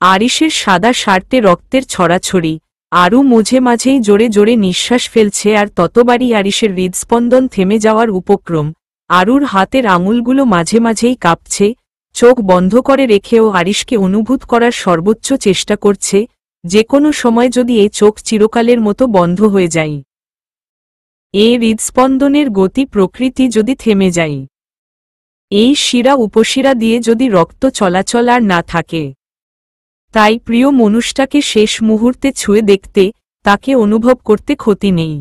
আরিশের সাদা শার্টে রক্তের ছড়াছড়ি। আরু মাঝে মাঝেই জোরে জোরে নিঃশ্বাস ফেলছে, আর ততবারই আরিশের হৃদস্পন্দন থেমে যাওয়ার উপক্রম। আরুর হাতের আঙুলগুলো মাঝে মাঝেই কাঁপছে, চোখ বন্ধ করে রেখেও আরিশকে অনুভূত করার সর্বোচ্চ চেষ্টা করছে, যে কোনো সময় যদি এই চোখ চিরকালের মতো বন্ধ হয়ে যায়, এই হৃদস্পন্দনের গতি প্রকৃতি যদি থেমে যায়, এই শিরা উপশিরা দিয়ে যদি রক্ত চলাচল আর না থাকে, তাই প্রিয় মানুষটাকে শেষ মুহূর্তে ছুঁয়ে দেখতে, তাকে অনুভব করতে ক্ষতি নেই।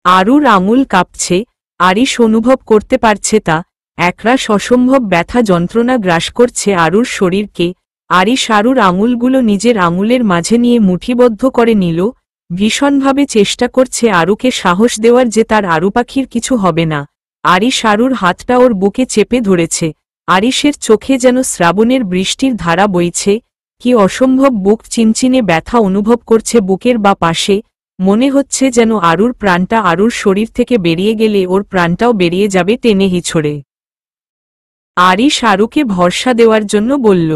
আরুর আঙুল কাঁপছে, আরিশ অনুভব করতে পারছে তা। একরাশ অসম্ভব ব্যথা যন্ত্রণা গ্রাস করছে আরুর শরীরকে। আরিশ আরুর আঙুলগুলো নিজের আঙুলের মাঝে নিয়ে মুঠিবদ্ধ করে নিল, ভীষণভাবে চেষ্টা করছে আরুকে সাহস দেওয়ার যে তার আরু পাখির কিছু হবে না। আরিশ আরুর হাতটা ওর বুকে চেপে ধরেছে। আরিশের চোখে যেন শ্রাবণের বৃষ্টির ধারা বইছে। কি অসম্ভব বুক চিনচিনে ব্যথা অনুভব করছে বুকের বা পাশে। মনে হচ্ছে যেন আরুর প্রাণটা আরুর শরীর থেকে বেরিয়ে গেলে ওর প্রাণটাও বেরিয়ে যাবে টেনে হিছড়ে। আরিশ আরুকে ভরসা দেওয়ার জন্য বলল,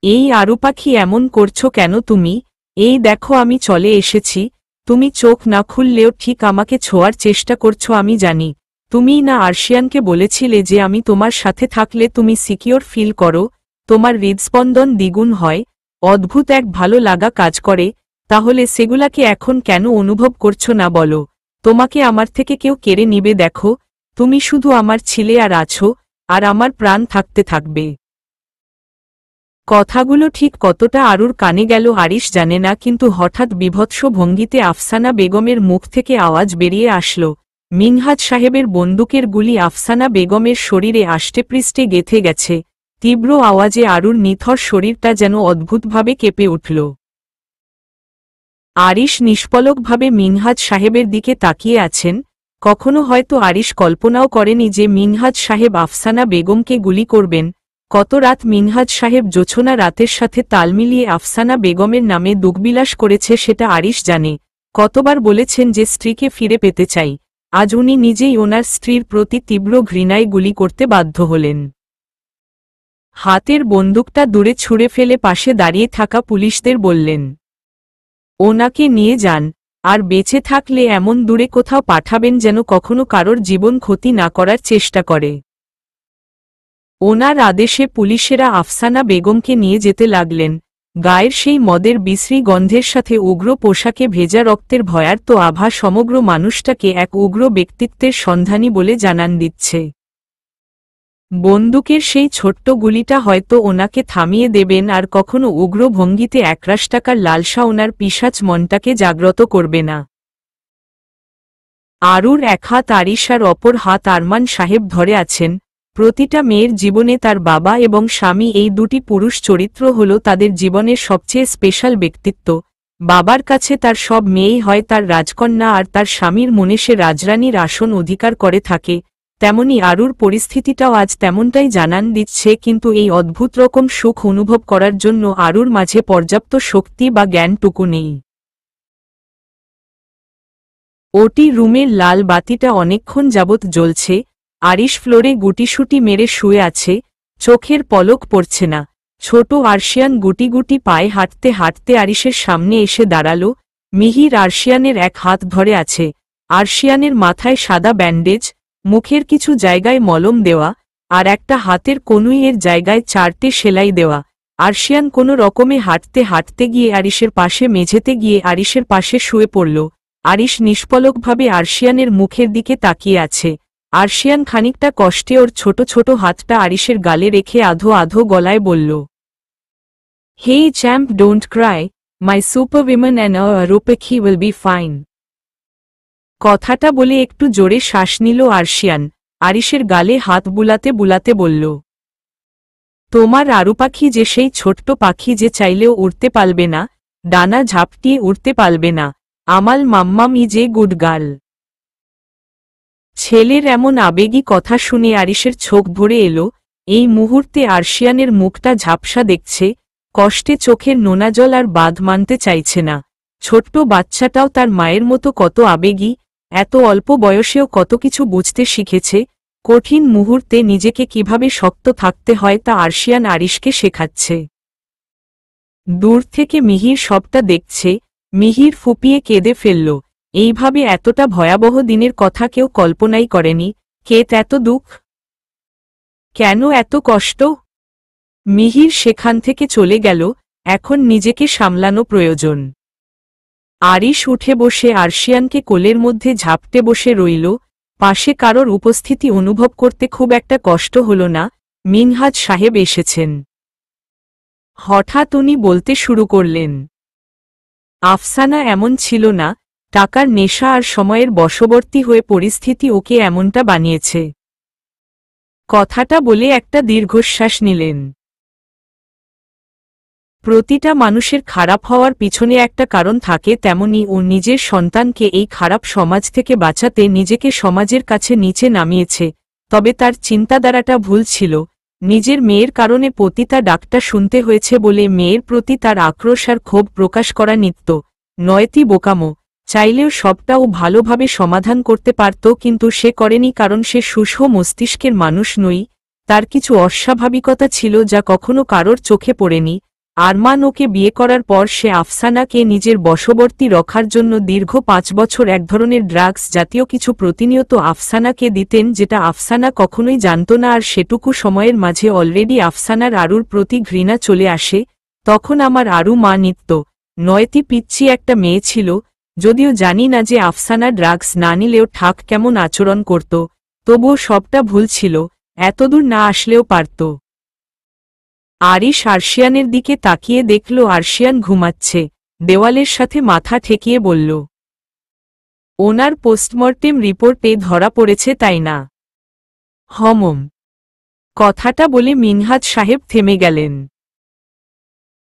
এই আরু পাখি এমন করছো কেন তুমি? এই দেখো আমি চলে এসেছি। তুমি চোখ না খুললেও ঠিক আমাকে ছোঁয়ার চেষ্টা করছো, আমি জানি। তুমিই না আরশিয়ানকে বলেছিলে যে আমি তোমার সাথে থাকলে তুমি সিকিওর ফিল করো, তোমার হৃদস্পন্দন দ্বিগুণ হয়, অদ্ভুত এক ভালো লাগা কাজ করে। তাহলে সেগুলাকে এখন কেন অনুভব করছো না বলো? তোমাকে আমার থেকে কেউ কেড়ে নিবে? দেখো, তুমি শুধু আমার ছিলে আর আছো, আর আমার প্রাণ থাকতে থাকবে। কথাগুলো ঠিক কতটা আরুর কানে গেল আরিশ জানে না, কিন্তু হঠাৎ বিভৎস ভঙ্গিতে আফসানা বেগমের মুখ থেকে আওয়াজ বেরিয়ে আসল। মিনহাজ সাহেবের বন্দুকের গুলি আফসানা বেগমের শরীরে আষ্টেপৃষ্ঠে গেঁথে গেছে। তীব্র আওয়াজে আরুর নিথর শরীরটা যেন অদ্ভুতভাবে কেঁপে উঠল। আরিশ নিষ্পলকভাবে মিনহাজ সাহেবের দিকে তাকিয়ে আছেন। কখনো হয়তো আরিশ কল্পনাও করেনি যে মিনহাজ সাহেব আফসানা বেগমকে গুলি করবেন। কত রাত মিনহাজ সাহেব জোছনা রাতের সাথে তাল মিলিয়ে আফসানা বেগমের নামে দুঃবিলাস করেছে সেটা আরিশ জানে। কতবার বলেছেন যে স্ত্রীকে ফিরে পেতে চাই। আজ উনি নিজেই ওনার স্ত্রীর প্রতি তীব্র ঘৃণায় গুলি করতে বাধ্য হলেন। হাতের বন্দুকটা দূরে ছুঁড়ে ফেলে পাশে দাঁড়িয়ে থাকা পুলিশদের বললেন, ওনাকে নিয়ে যান, আর বেঁচে থাকলে এমন দূরে কোথাও পাঠাবেন যেন কখনো কারোর জীবন ক্ষতি না করার চেষ্টা করে। ওনার আদেশে পুলিশেরা আফসানা বেগমকে নিয়ে যেতে লাগলেন। গায়ের সেই মদের বিশ্রী গন্ধের সাথে উগ্র পোশাকে ভেজা রক্তের ভয়ার্ত আভা সমগ্র মানুষটাকে এক উগ্র ব্যক্তিত্বের সন্ধানী বলে জানান দিচ্ছে। বন্দুকের সেই ছোট্ট গুলিটা হয়তো ওনাকে থামিয়ে দেবেন, আর কখনো উগ্র ভঙ্গিতে একরাশ টাকার লালসা ওনার পিশাচ মনটাকে জাগ্রত করবে না। আরুর এক হাত আরিশ আর অপর হাত আরমান সাহেব ধরে আছেন। প্রতিটা মেয়ের জীবনে তার বাবা এবং স্বামী, এই দুটি পুরুষ চরিত্র হল তাদের জীবনের সবচেয়ে স্পেশাল ব্যক্তিত্ব। বাবার কাছে তার সব মেয়েই হয় তার রাজকন্যা, আর তার স্বামীর মনে সে রাজরানীর আসন অধিকার করে থাকে। তেমনি আরুর পরিস্থিতিটাও আজ তেমনটাই জানান দিচ্ছে, কিন্তু এই অদ্ভুত রকম সুখ অনুভব করার জন্য আরুর মাঝে পর্যাপ্ত শক্তি বা জ্ঞানটুকু নেই। ওটি রুমের লাল বাতিটা অনেকক্ষণ যাবৎ জ্বলছে। আরিশ ফ্লোরে গুটিসুটি মেরে শুয়ে আছে, চোখের পলক পড়ছে না। ছোট আরশিয়ান গুটি গুটি পায়ে হাঁটতে হাঁটতে আরিশের সামনে এসে দাঁড়াল। মিহির আরশিয়ানের এক হাত ধরে আছে। আরশিয়ানের মাথায় সাদা ব্যান্ডেজ, মুখের কিছু জায়গায় মলম দেওয়া, আর একটা হাতের কনুইয়ের জায়গায় 4টে সেলাই দেওয়া। আরশিয়ান কোনো রকমে হাঁটতে হাঁটতে গিয়ে আরিশের পাশে মেঝেতে গিয়ে আরিশের পাশে শুয়ে পড়ল। আরিশ নিষ্পলকভাবে আরশিয়ানের মুখের দিকে তাকিয়ে আছে। আরশিয়ান খানিকটা কষ্টে ওর ছোট ছোট হাতটা আরিশের গালে রেখে আধো আধো গলায় বলল, hey champ, don't cry, my superwoman and Aru পাখি উইল বি ফাইন। কথাটা বলে একটু জোরে শ্বাস নিল আরশিয়ান। আরিশের গালে হাত বুলাতে বুলাতে বলল, তোমার আরু পাখি যে সেই ছোট্ট পাখি যে চাইলেও উড়তে পারবে না, ডানা ঝাপটিয়ে উড়তে পারবে না। আমাল মাম্মাম ই যে গুড গার্ল। ছেলের এমন আবেগী কথা শুনে আরিশের চোখ ভরে এলো। এই মুহূর্তে আরশিয়ানের মুখটা ঝাপসা দেখছে, কষ্টে চোখের নোনা জল আর বাঁধ মানতে চাইছে না। ছোট্ট বাচ্চাটাও তার মায়ের মতো কত আবেগী, এত অল্প বয়সেও কত কিছু বুঝতে শিখেছে। কঠিন মুহূর্তে নিজেকে কিভাবে শক্ত থাকতে হয় তা আরশিয়ান আরিশকে শেখাচ্ছে। দূর থেকে মিহির সবটা দেখছে। মিহির ফুপিয়ে কেঁদে ফেলল। এইভাবে এতটা ভয়াবহ দিনের কথা কেউ কল্পনাই করেনি। কেত এত দুঃখ, কেন এত কষ্ট? মিহির সেখান থেকে চলে গেল। এখন নিজেকে সামলানো প্রয়োজন। আরিশ উঠে বসে আরশিয়ানকে কোলের মধ্যে ঝাপটে বসে রইল। পাশে কারোর উপস্থিতি অনুভব করতে খুব একটা কষ্ট হল না। মিনহাজ সাহেব এসেছেন। হঠাৎ উনি বলতে শুরু করলেন, আফসানা এমন ছিল না, টাকার নেশা আর সময়ের বশবর্তী হয়ে পরিস্থিতি ওকে এমনটা বানিয়েছে। কথাটা বলে একটা দীর্ঘশ্বাস নিলেন। প্রতিটা মানুষের খারাপ হওয়ার পিছনে একটা কারণ থাকে, তেমনি ও নিজের সন্তানকে এই খারাপ সমাজ থেকে বাঁচাতে নিজেকে সমাজের কাছে নিচে নামিয়েছে। তবে তার চিন্তাধারাটা ভুল ছিল। নিজের মেয়ের কারণে পতিতা ডাকটা শুনতে হয়েছে বলে মেয়ের প্রতি তার আক্রোশ আর ক্ষোভ প্রকাশ করা নিত্য নয়তি বোকামো। চাইলেও সবটা ও ভালোভাবে সমাধান করতে পারত, কিন্তু সে করেনি, কারণ সে সুষ্ঠু মস্তিষ্কের মানুষ নই। তার কিছু অস্বাভাবিকতা ছিল যা কখনো কারোর চোখে পড়েনি। আরমান ওকে বিয়ে করার পর সে আফসানাকে নিজের বশবর্তী রখার জন্য দীর্ঘ 5 বছর এক ধরনের ড্রাগস জাতীয় কিছু প্রতিনিয়ত আফসানাকে দিতেন, যেটা আফসানা কখনোই জানত না। আর সেটুকু সময়ের মাঝে অলরেডি আফসানার আরুর প্রতি ঘৃণা চলে আসে। তখন আমার আরু মা নিত্য নয়তি পিচ্ছি একটা মেয়ে ছিল। যদিও জানি না যে আফসানা ড্রাগস না নিলেও ঠাক কেমন আচরণ করত, তবুও সবটা ভুল ছিল। এতদূর না আসলেও পারত। আরিশ আরশিয়ানের দিকে তাকিয়ে দেখল আরশিয়ান ঘুমাচ্ছে। দেওয়ালের সাথে মাথা ঠেকিয়ে বলল, ওনার পোস্টমর্টেম রিপোর্টে ধরা পড়েছে, তাই না? হমম। কথাটা বলে মিনহাজ সাহেব থেমে গেলেন।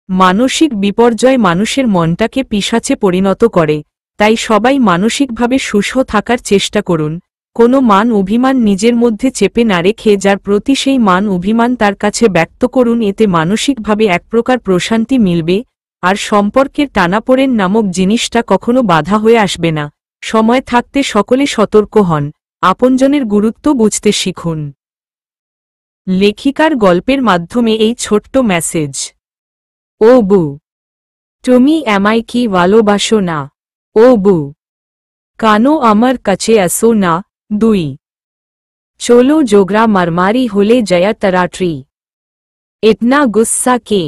মানসিক বিপর্যয় মানুষের মনটাকে পিশাচে পরিণত করে। তাই সবাই মানসিকভাবে সুস্থ থাকার চেষ্টা করুন। কোনো মান অভিমান নিজের মধ্যে চেপে না রেখে যার প্রতি সেই মান অভিমান তার কাছে ব্যক্ত করুন। এতে মানসিকভাবে এক প্রকার প্রশান্তি মিলবে, আর সম্পর্কের টানাপোড়েন নামক জিনিসটা কখনো বাধা হয়ে আসবে না। সময় থাকতে সকলে সতর্ক হন। আপনজনের গুরুত্ব বুঝতে শিখুন। লেখিকার গল্পের মাধ্যমে এই ছোট্ট মেসেজ। ও বু, তুমি আমায় কি ভালোবাসো না? ও বু, কানো আমার কাছে আসো না? 2 চলো যোগরা মারমারি হলে জয়া তারাট্রি। ইতনা গুস্সা কে?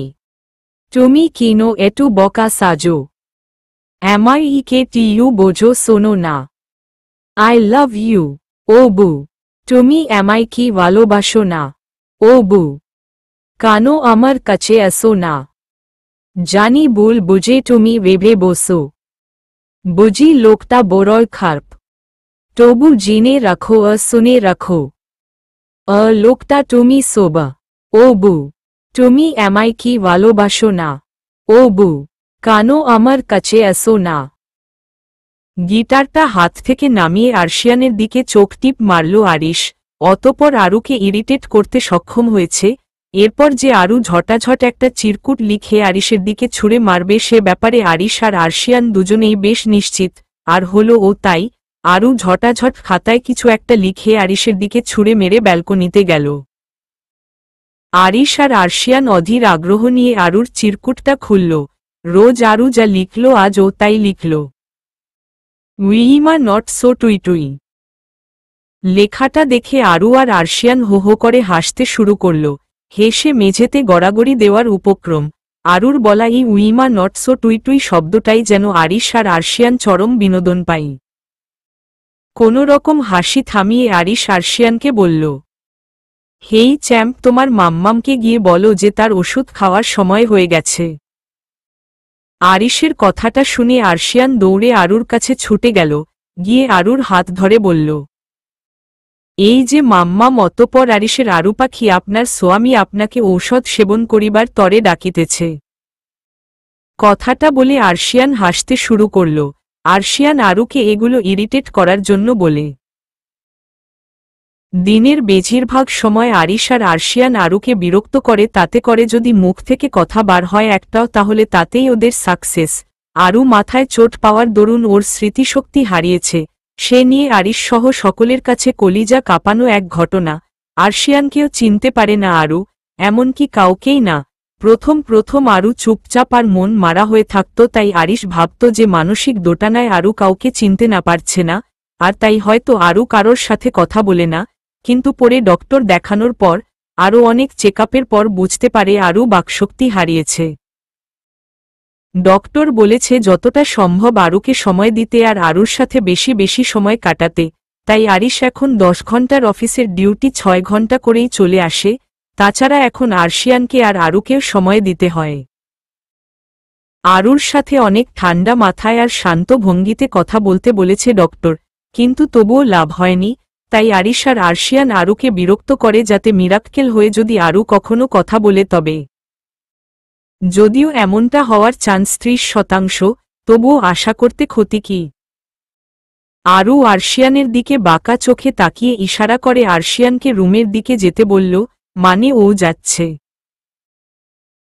তুমি কিনো এটু বকা সাজো? MIEKTU বোঝো শোনো না? I love you. ও বু, তুমি আমায় কি ভালোবাসো না? ও বু, কানো আমার কাছে আসো না? জানি ভুল বুঝে তুমি ভেবে বসো। বুঝি লোকটা বড়ই খারাপ, তবু জেনে রাখো শুনে রাখো, লোকটা তুমি সোবা। ও বু, তুমি আমায় কি ভালোবাসো না? ও বু, কানো আমার কাছে আসো না? গিটারটা হাত থেকে নামিয়ে আরশিয়ানের দিকে চোখ টিপ মারল আরিশ। অতপর আরুকে ইরিটেট করতে সক্ষম হয়েছে। এরপর যে আরু ঝটাঝট একটা চিরকুট লিখে আরিশের দিকে ছুঁড়ে মারবে সে ব্যাপারে আরিশ আর আরশিয়ান দুজনেই বেশ নিশ্চিত। আর হলো ও তাই। আরু ঝটাঝট খাতায় কিছু একটা লিখে আরিশের দিকে ছুঁড়ে মেরে ব্যালকনিতে গেল। আরিশ আর আরশিয়ান অধীর আগ্রহ নিয়ে আরুর চিরকুটটা খুলল। রোজ আরু যা লিখল আজ ও তাই লিখল। উইমা নট সো টুই টুই। লেখাটা দেখে আরু আর আরশিয়ান হো হো করে হাসতে শুরু করল। হেসে মেঝেতে গড়াগড়ি দেওয়ার উপক্রম। আরুর বলা এই উইমা নট সো টুই টুই শব্দটাই যেন আরিশ আর আরশিয়ান চরম বিনোদন পাই। কোনো রকম হাসি থামিয়ে আরিশ আরশিয়ানকে বলল, হেই চ্যাম্প, তোমার মাম্মামকে গিয়ে বলো যে তার ওষুধ খাওয়ার সময় হয়ে গেছে। আরিশের কথাটা শুনে আরশিয়ান দৌড়ে আরুর কাছে ছুটে গেল। গিয়ে আরুর হাত ধরে বলল, এই যে মাম্মাম। অতঃপর আরিশের আরু পাখি, আপনার সোয়ামী আপনাকে ঔষধ সেবন করিবার তরে ডাকিতেছে। কথাটা বলে আরশিয়ান হাসতে শুরু করল। আরশিয়ান আরুকে এগুলো ইরিটেট করার জন্য বলে। দিনের বেশিরভাগ সময় আরিশ আর আরশিয়ান আরুকে বিরক্ত করে, তাতে করে যদি মুখ থেকে কথা বার হয় একটাও, তাহলে তাতেই ওদের সাকসেস। আরু মাথায় চোট পাওয়ার দরুন ওর স্মৃতিশক্তি হারিয়েছে। সে নিয়ে আরিশ সহ সকলের কাছে কলিজা কাঁপানো এক ঘটনা। আরশিয়ানকেও চিনতে পারে না আরু, এমনকি কাউকেই না। প্রথম প্রথম আরু চুপচাপ আর মন মারা হয়ে থাকত, তাই আরিশ ভাবত যে মানসিক দোটানায় আরু কাউকে চিনতে না পারছে না, আর তাই হয়তো আরু কারোর সাথে কথা বলে না। কিন্তু পরে ডক্টর দেখানোর পর, আরও অনেক চেকআপের পর বুঝতে পারে আরু বাকশক্তি হারিয়েছে। ডক্টর বলেছে যতটা সম্ভব আরুকে সময় দিতে আর আরুর সাথে বেশি বেশি সময় কাটাতে। তাই আরিশ এখন 10 ঘন্টার অফিসের ডিউটি 6 ঘন্টা করেই চলে আসে। তাছাড়া এখন আরশিয়ানকে আর আরুকেও সময় দিতে হয়। আরুর সাথে অনেক ঠান্ডা মাথায় আর শান্ত ভঙ্গিতে কথা বলতে বলেছে ডক্টর, কিন্তু তবুও লাভ হয়নি। তাই আরিশ আর আরশিয়ান আরুকে বিরক্ত করে যাতে মিরাক্কেল হয়ে যদি আরু কখনো কথা বলে তবে। যদিও এমনটা হওয়ার চান্স 30%, তবুও আশা করতে ক্ষতি কি। আরু আরশিয়ানের দিকে বাঁকা চোখে তাকিয়ে ইশারা করে আরশিয়ানকে রুমের দিকে যেতে বলল, মানে ও যাচ্ছে।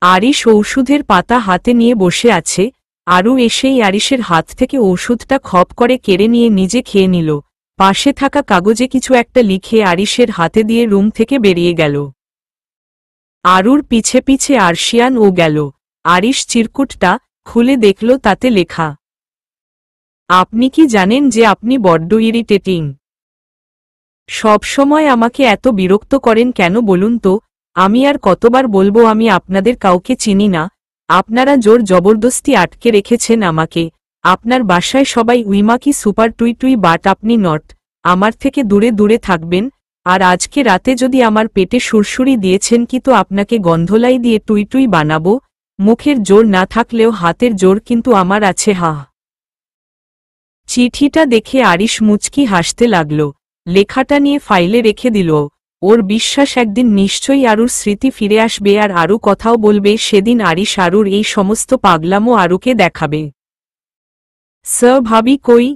আরিশ ঔষধের পাতা হাতে নিয়ে বসে আছে। আরু এসেই আরিশের হাত থেকে ওষুধটা খপ করে কেড়ে নিয়ে নিজে খেয়ে নিল। পাশে থাকা কাগজে কিছু একটা লিখে আরিশের হাতে দিয়ে রুম থেকে বেরিয়ে গেল। আরুর পিছে পিছে আরশিয়ান ও গেল। আরিশ চিরকুটটা খুলে দেখল তাতে লেখা, আপনি কি জানেন যে আপনি বড্ড ইরিটেটিং? সবসময় আমাকে এত বিরক্ত করেন কেন বলুন তো? আমি আর কতবার বলবো আমি আপনাদের কাউকে চিনি না। আপনারা জোর জবরদস্তি আটকে রেখেছেন আমাকে। আপনার বাসায় সবাই উইমাকি সুপার টুই টুই, বাট আপনি নট। আমার থেকে দূরে দূরে থাকবেন। আর আজকে রাতে যদি আমার পেটে সুরসুরি দিয়েছেন কি তো আপনাকে গন্ধলাই দিয়ে টুই টুই বানাবো। মুখের জোর না থাকলেও হাতের জোর কিন্তু আমার আছে। হা। চিঠিটা দেখে আরিশ মুচকি হাসতে লাগল। লেখাটা নিয়ে ফাইলে রেখে দিল। ওর বিশ্বাস একদিন নিশ্চয়ই আরুর স্মৃতি ফিরে আসবে আর আরু কথাও বলবে। সেদিন আরিশ আরুর এই সমস্ত পাগলামো আরুকে দেখাবে। ভাবি কই?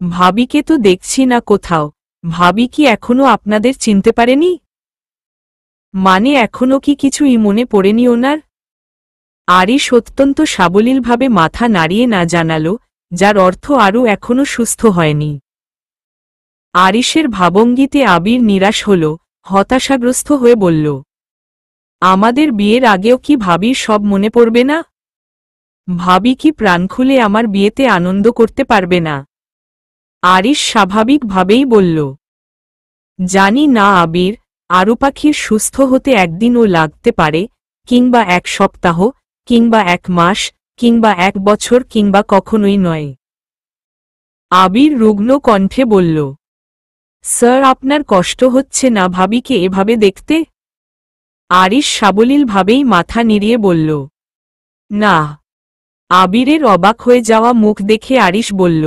ভাবিকে তো দেখছি না কোথাও। ভাবি কি এখনো আপনাদের চিনতে পারেনি? মানে এখনো কি কিছুই মনে পড়েনি ওনার? আরিশ অত্যন্ত সাবলীলভাবে মাথা নাড়িয়ে না জানাল, যার অর্থ আরু এখনো সুস্থ হয়নি। আরিশের ভাবঙ্গিতে আবির নিরাশ হল, হতাশাগ্রস্ত হয়ে বলল, আমাদের বিয়ের আগেও কি ভাবির সব মনে পড়বে না? ভাবি কি প্রাণ খুলে আমার বিয়েতে আনন্দ করতে পারবে না? আরিশ স্বাভাবিকভাবেই বলল, জানি না আবির, আরু পাখির সুস্থ হতে একদিনও লাগতে পারে, কিংবা 1 সপ্তাহ, কিংবা 1 মাস, কিংবা 1 বছর, কিংবা কখনোই নয়। আবির রুগ্ন কণ্ঠে বলল, স্যার আপনার কষ্ট হচ্ছে না ভাবিকে এভাবে দেখতে? আরিশ সাবলীলভাবেই মাথা নেড়িয়ে বলল, না। আবিরের অবাক হয়ে যাওয়া মুখ দেখে আরিশ বলল,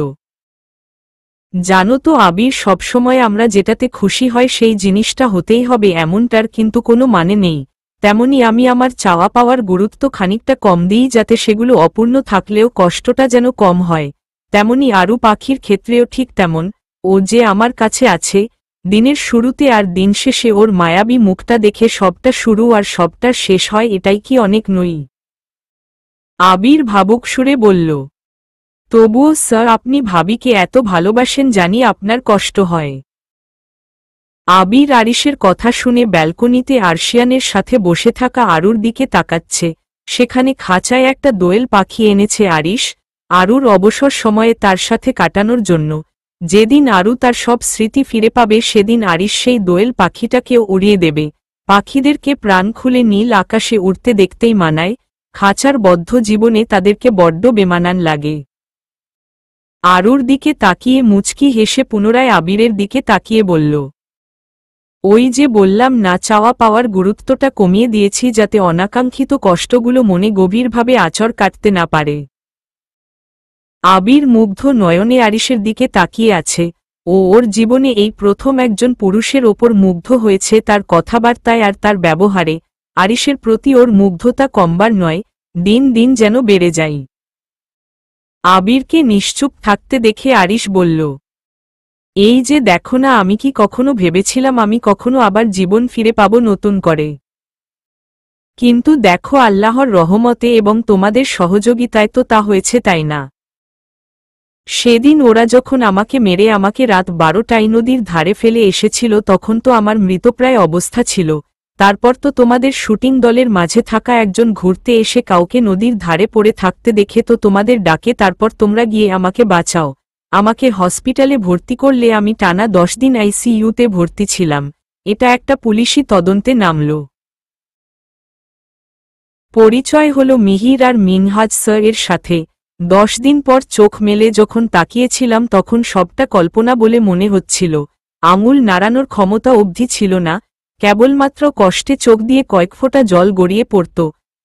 জানো তো আবির, সবসময় আমরা যেটাতে খুশি হয় সেই জিনিসটা হতেই হবে এমনটার কিন্তু কোনো মানে নেই। তেমনি আমি আমার চাওয়া পাওয়ার গুরুত্ব খানিকটা কম দিই যাতে সেগুলো অপূর্ণ থাকলেও কষ্টটা যেন কম হয়। তেমনি আরু পাখির ক্ষেত্রেও ঠিক তেমন। ও যে আমার কাছে আছে, দিনের শুরুতে আর দিন শেষে ওর মায়াবী মুখটা দেখে সবটা শুরু আর সবটা শেষ হয়, এটাই কি অনেক নই? আবির ভাবুক সুরে বলল, তবুও স্যার আপনি ভাবিকে এত ভালোবাসেন জানি আপনার কষ্ট হয়। আবির আরিশের কথা শুনে ব্যালকনিতে আরশিয়ানের সাথে বসে থাকা আরুর দিকে তাকাচ্ছে। সেখানে খাঁচায় একটা দোয়েল পাখি এনেছে আরিশ, আরুর অবসর সময়ে তার সাথে কাটানোর জন্য। যেদিন আরু তার সব স্মৃতি ফিরে পাবে সেদিন আরিশ সেই দোয়েল পাখিটাকেও উড়িয়ে দেবে। পাখিদেরকে প্রাণ খুলে নীল আকাশে উড়তে দেখতেই মানায়, খাঁচার বদ্ধ জীবনে তাদেরকে বড্ড বেমানান লাগে। আরুর দিকে তাকিয়ে মুচকি হেসে পুনরায় আবিরের দিকে তাকিয়ে বলল, ওই যে বললাম না, চাওয়া পাওয়ার গুরুত্বটা কমিয়ে দিয়েছি যাতে অনাকাঙ্ক্ষিত কষ্টগুলো মনে গভীরভাবে আঁচড় কাটতে না পারে। আবির মুগ্ধ নয়নে আরিশের দিকে তাকিয়ে আছে। ওর জীবনে এই প্রথম একজন পুরুষের ওপর মুগ্ধ হয়েছে, তার কথাবার্তায় আর তার ব্যবহারে। আরিশের প্রতি ওর মুগ্ধতা কমবার নয়, দিন দিন যেন বেড়ে যায়। আবিরকে নিশ্চুপ থাকতে দেখে আরিশ বলল, এই যে দেখো না, আমি কি কখনো ভেবেছিলাম আমি কখনো আবার জীবন ফিরে পাব নতুন করে? কিন্তু দেখো, আল্লাহর রহমতে এবং তোমাদের সহযোগিতায় তো তা হয়েছে, তাই না? সেদিন ওরা যখন আমাকে মেরে আমাকে রাত 12টায় নদীর ধারে ফেলে এসেছিল তখন তো আমার মৃতপ্রায় অবস্থা ছিল। তারপর তো তোমাদের শুটিং দলের মাঝে থাকা একজন ঘুরতে এসে কাউকে নদীর ধারে পড়ে থাকতে দেখে তো তোমাদের ডাকে, তারপর তোমরা গিয়ে আমাকে বাঁচাও, আমাকে হসপিটালে ভর্তি করলে আমি টানা 10 দিন আইসিইউতে ভর্তি ছিলাম। এটা একটা পুলিশি তদন্তে নামল। পরিচয় হল মিহির আর মিনহাজ স্যার এর সাথে। 10 দিন পর চোখ মেলে যখন তাকিয়েছিলাম তখন সবটা কল্পনা বলে মনে হচ্ছিল। আঙুল নাড়ানোর ক্ষমতা অবধি ছিল না, কেবলমাত্র কষ্টে চোখ দিয়ে কয়েক ফোঁটা জল গড়িয়ে পড়ত।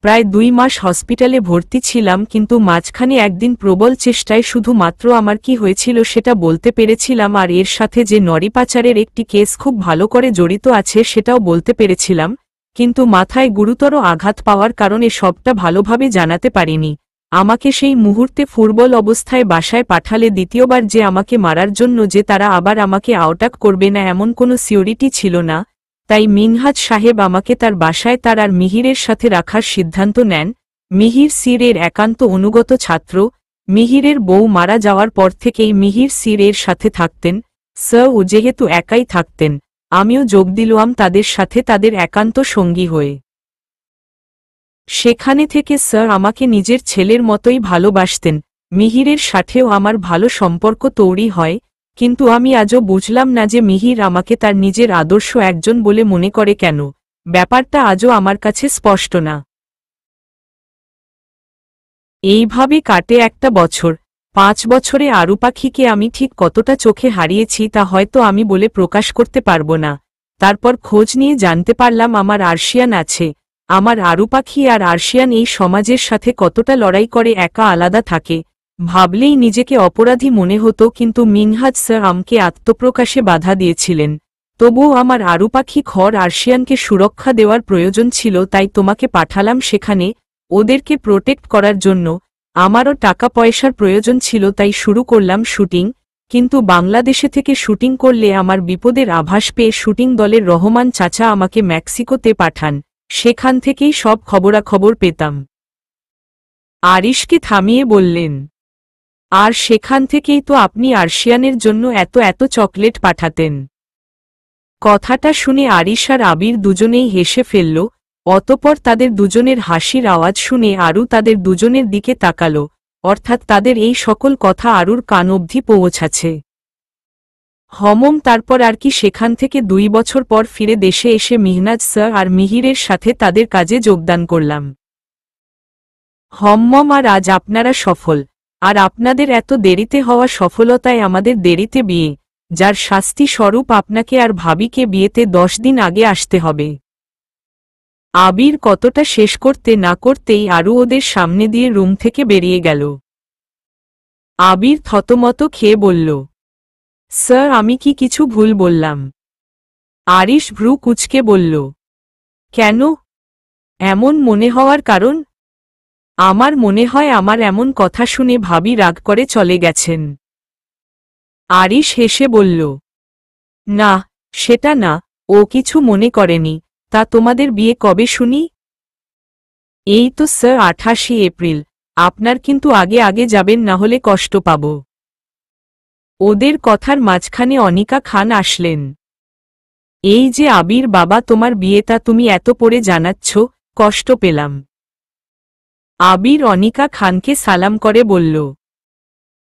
প্রায় 2 মাস হসপিটালে ভর্তি ছিলাম, কিন্তু মাঝখানে একদিন প্রবল চেষ্টায় শুধুমাত্র আমার কি হয়েছিল সেটা বলতে পেরেছিলাম, আর এর সাথে যে নরি পাচারের একটি কেস খুব ভালো করে জড়িত আছে সেটাও বলতে পেরেছিলাম, কিন্তু মাথায় গুরুতর আঘাত পাওয়ার কারণে সবটা ভালোভাবে জানাতে পারিনি। আমাকে সেই মুহূর্তে ফুটবল অবস্থায় বাসায় পাঠালে দ্বিতীয়বার যে আমাকে মারার জন্য যে তারা আবার আমাকে আউটাক করবে না এমন কোনো সিওরিটি ছিল না। তাই মিনহাজ সাহেব আমাকে তার বাসায় তার আর মিহিরের সাথে রাখার সিদ্ধান্ত নেন। মিহির সির এর একান্ত অনুগত ছাত্র। মিহিরের বউ মারা যাওয়ার পর থেকেই মিহির সির এর সাথে থাকতেন। স্যার ও যেহেতু একাই থাকতেন, আমিও যোগ দিলাম তাদের সাথে তাদের একান্ত সঙ্গী হয়ে। সেখানে থেকে স্যার আমাকে নিজের ছেলের মতোই ভালোবাসতেন। মিহিরের সাথেও আমার ভালো সম্পর্ক তৈরি হয়, কিন্তু আমি আজও বুঝলাম না যে মিহির আমাকে তার নিজের আদর্শ একজন বলে মনে করে কেন। ব্যাপারটা আজও আমার কাছে স্পষ্ট না। এইভাবে কাটে একটা বছর। 5 বছরে আরু পাখিকে আমি ঠিক কতটা চোখে হারিয়েছি তা হয়তো আমি বলে প্রকাশ করতে পারবো না। তারপর খোঁজ নিয়ে জানতে পারলাম আমার আর্শিয়ান আছে। আমার আরু পাখি আর আর্শিয়ান এই সমাজের সাথে কতটা লড়াই করে একা আলাদা থাকে, ভাবলেই নিজেকে অপরাধী মনে হতো, কিন্তু মিনহাজ স্যার আমাকে আত্মপ্রকাশে বাধা দিয়েছিলেন। তবুও আমার আরু পাখি ঘর আর্শিয়ানকে সুরক্ষা দেওয়ার প্রয়োজন ছিল, তাই তোমাকে পাঠালাম সেখানে ওদেরকে প্রোটেক্ট করার জন্য। আমারও টাকা পয়সার প্রয়োজন ছিল, তাই শুরু করলাম শুটিং। কিন্তু বাংলাদেশে থেকে শুটিং করলে আমার বিপদের আভাস পেয়ে শুটিং দলের রহমান চাচা আমাকে মেক্সিকোতে পাঠান। সেখান থেকেই সব খবরাখবর পেতাম। আরিশকে থামিয়ে বললেন, আর সেখান থেকেই তো আপনি আর্শিয়ানের জন্য এত এত চকলেট পাঠাতেন। কথাটা শুনে আরিশ আর আবির দুজনেই হেসে ফেলল। অতপর তাদের দুজনের হাসির আওয়াজ শুনে আরু তাদের দুজনের দিকে তাকাল, অর্থাৎ তাদের এই সকল কথা আরুর কান অবধি পৌঁছাছে। তারপর আর কি, সেখান থেকে 2 বছর পর ফিরে দেশে এসে মিহনাজ স্যার আর মিহিরের সাথে তাদের কাজে যোগদান করলাম। আর আজ আপনারা সফল, আর আপনাদের এত দেরিতে হওয়া সফলতায় আমাদের দেরিতে বিয়ে, যার শাস্তি স্বরূপ আপনাকে আর ভাবিকে বিয়েতে 10 দিন আগে আসতে হবে। আবির কতটা শেষ করতে না করতেই আরু ওদের সামনে দিয়ে রুম থেকে বেরিয়ে গেল। আবির থতমত খেয়ে বলল, স্যার আমি কি কিছু ভুল বললাম? আরিশ ভ্রু কুঁচকে বলল, কেন? এমন মনে হওয়ার কারণ? আমার মনে হয় আমার এমন কথা শুনে ভাবি রাগ করে চলে গেছেন। আরিশ হেসে বলল, না, সেটা না, ও কিছু মনে করেনি। তা তোমাদের বিয়ে কবে শুনি? এই তো স্যার 28 এপ্রিল। আপনার কিন্তু আগে আগে যাবেন, না হলে কষ্ট পাব। ওদের কথার মাঝখানে অনিকা খান আসলেন। এই যে আবির বাবা, তোমার বিয়েটা তুমি এত পরে জানাচ্ছ, কষ্ট পেলাম। আবির অনিকা খানকে সালাম করে বলল,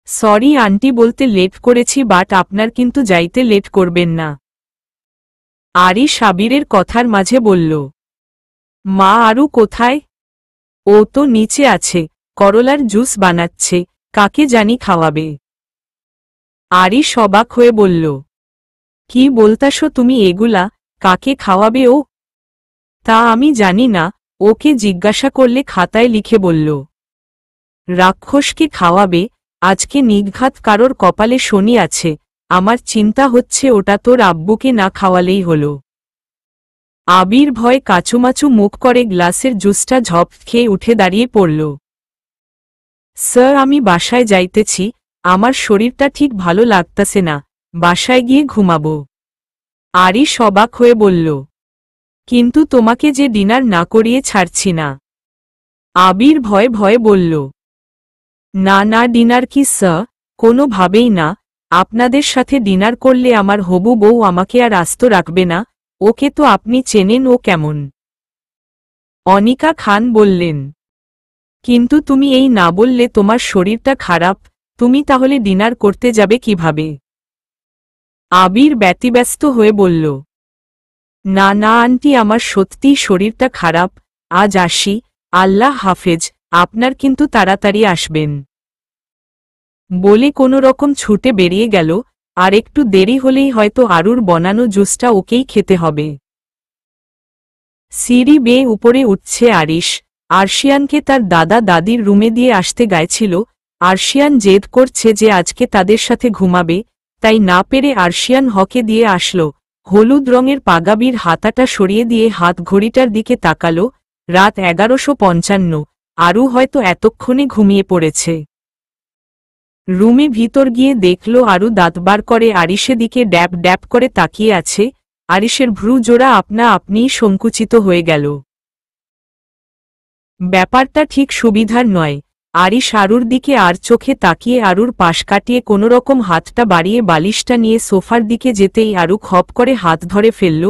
সরি আন্টি, বলতে লেট করেছি, বাট আপনার কিন্তু যাইতে লেট করবেন না। আরিশ আবিরের কথার মাঝে বলল, মা আরু কোথায়? ও তো নিচে আছে, করলার জুস বানাচ্ছে, কাকে জানি খাওয়াবে। আরিশ অবাক হয়ে বলল, কি বলতাছো তুমি এগুলা? কাকে খাওয়াবে ও? তা আমি জানি না, ওকে জিজ্ঞাসা করলে খাতায় লিখে বলল। রাক্ষসকে খাওয়াবে? আজকে নির্ঘাত কারোর কপালে শনি আছে, আমার চিন্তা হচ্ছে ওটা তোর আব্বুকে না খাওয়ালেই হলো। আবির ভয় কাচুমাচু মুখ করে গ্লাসের জুসটা ঝপ খেয়ে উঠে দাঁড়িয়ে পড়ল। স্যার আমি বাসায় যাইতেছি, আমার শরীরটা ঠিক ভালো লাগতাছে না, বাসায় গিয়ে ঘুমাবো। আরিশ অবাক হয়ে বলল, কিন্তু তোমাকে যে ডিনার না করিয়ে ছাড়ছি না। আবির ভয়ে ভয়ে বলল, না না, ডিনার কি স্যার? কোনোভাবেই না। আপনাদের সাথে ডিনার করলে আমার হবু বউ আমাকে আর আস্ত রাখবে না। ওকে তো আপনি চেনেন ও কেমন। অনিকা খান বললেন। কিন্তু তুমি এই না বললে তোমার শরীরটা খারাপ, তুমি তাহলে ডিনার করতে যাবে কিভাবে? আবির ব্যতিব্যস্ত হয়ে বলল। না না আন্টি, আমার সত্যিই শরীরটা খারাপ, আজ আসি, আল্লাহ হাফেজ, আপনার কিন্তু তাড়াতাড়ি আসবেন। বলে কোনো রকম ছুটে বেরিয়ে গেল। আর একটু দেরি হলেই হয়তো আরুর বানানো জুসটা ওকেই খেতে হবে। সিঁড়ি বেয়ে উপরে উঠছে আরিশ। আরশিয়ানকে তার দাদা দাদির রুমে দিয়ে আসতে গাইছিল। আরশিয়ান জেদ করছে যে আজকে তাদের সাথে ঘুমাবে, তাই না পেরে আরশিয়ান হকে দিয়ে আসলো। হলুদ রঙের পাগাবির হাতাটা সরিয়ে দিয়ে হাত ঘড়িটার দিকে তাকালো। রাত 11:55। আরু হয়তো এতক্ষণে ঘুমিয়ে পড়েছে। রুমে ভিতর গিয়ে দেখল আরু দাঁত বার করে আরিশের দিকে ড্যাব ড্যাব করে তাকিয়ে আছে। আরিশের ভ্রু জোড়া আপনা আপনিই সংকুচিত হয়ে গেল। ব্যাপারটা ঠিক সুবিধার নয়। আরিশ আরুর দিকে আর চোখে তাকিয়ে আরুর পাশ কাটিয়ে কোনোরকম হাতটা বাড়িয়ে বালিশটা নিয়ে সোফার দিকে যেতেই আরু খপ করে হাত ধরে ফেলল।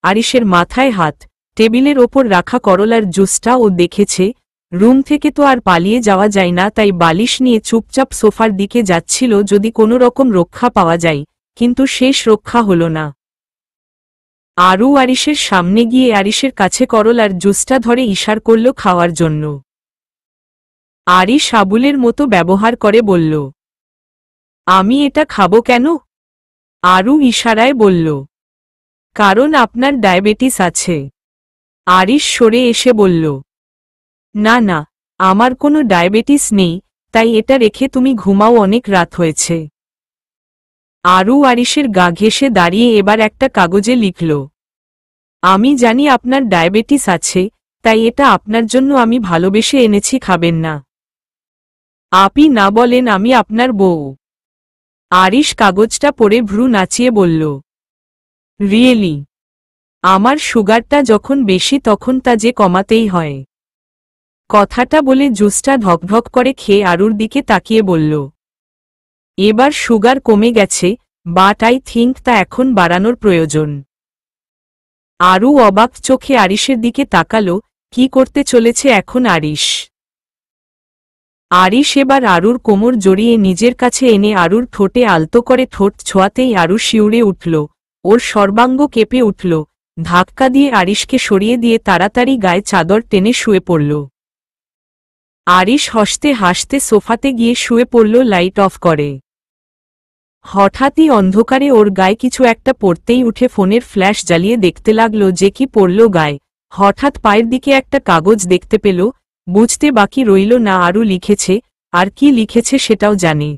আরিশের মাথায় হাত, টেবিলের ওপর রাখা করলার জুসটা ও দেখেছে। রুম থেকে তো আর পালিয়ে যাওয়া যায় না, তাই বালিশ নিয়ে চুপচাপ সোফার দিকে যাচ্ছিল যদি কোনো রকম রক্ষা পাওয়া যায়, কিন্তু শেষ রক্ষা হল না। আরু আরিশের সামনে গিয়ে আরিশের কাছে করলার জুসটা ধরে ইশার করল খাওয়ার জন্য। আরিশ আবুলের মতো ব্যবহার করে বলল, আমি এটা খাবো কেন? আরু ইশারায় বলল, কারণ আপনার ডায়াবেটিস আছে। আরিশ সরে এসে বলল, না না, আমার কোনো ডায়াবেটিস নেই, তাই এটা রেখে তুমি ঘুমাও, অনেক রাত হয়েছে। আরু আরিশের গা ঘেঁষে দাঁড়িয়ে এবার একটা কাগজে লিখল, আমি জানি আপনার ডায়াবেটিস আছে, তাই এটা আপনার জন্য আমি ভালোবেসে এনেছি, খাবেন না। আপনি না বলেন আমি আপনার বউ। আরিশ কাগজটা পড়ে ভ্রু নাচিয়ে বলল, রিয়েলি? আমার সুগারটা যখন বেশি তখন তা যে কমাতেই হয়। কথাটা বলে জুসটা ঢকঢক করে খেয়ে আরুর দিকে তাকিয়ে বলল, এবার সুগার কমে গেছে, বাট আই থিঙ্ক তা এখন বাড়ানোর প্রয়োজন। আরু অবাক চোখে আরিশের দিকে তাকালো। কি করতে চলেছে এখন আরিশ? আরিশ এবার আরুর কোমর জড়িয়ে নিজের কাছে এনে আরুর ঠোঁটে আলতো করে ঠোঁট ছোঁয়াতেই আরু শিউরে উঠল। ওর সর্বাঙ্গ কেঁপে উঠল। ধাক্কা দিয়ে আরিশকে সরিয়ে দিয়ে তাড়াতাড়ি গায়ে চাদর টেনে শুয়ে পড়ল। আরিশ হাসতে হাসতে সোফাতে গিয়ে শুয়ে পড়ল লাইট অফ করে। হঠাৎই অন্ধকারে ওর গায়ে কিছু একটা পড়তেই উঠে ফোনের ফ্ল্যাশ জ্বালিয়ে দেখতে লাগল যে কি পড়ল গায়ে। হঠাৎ পায়ের দিকে একটা কাগজ দেখতে পেল। বুঝতে বাকি রইল না আরু লিখেছে, আর কি লিখেছে সেটাও জানে।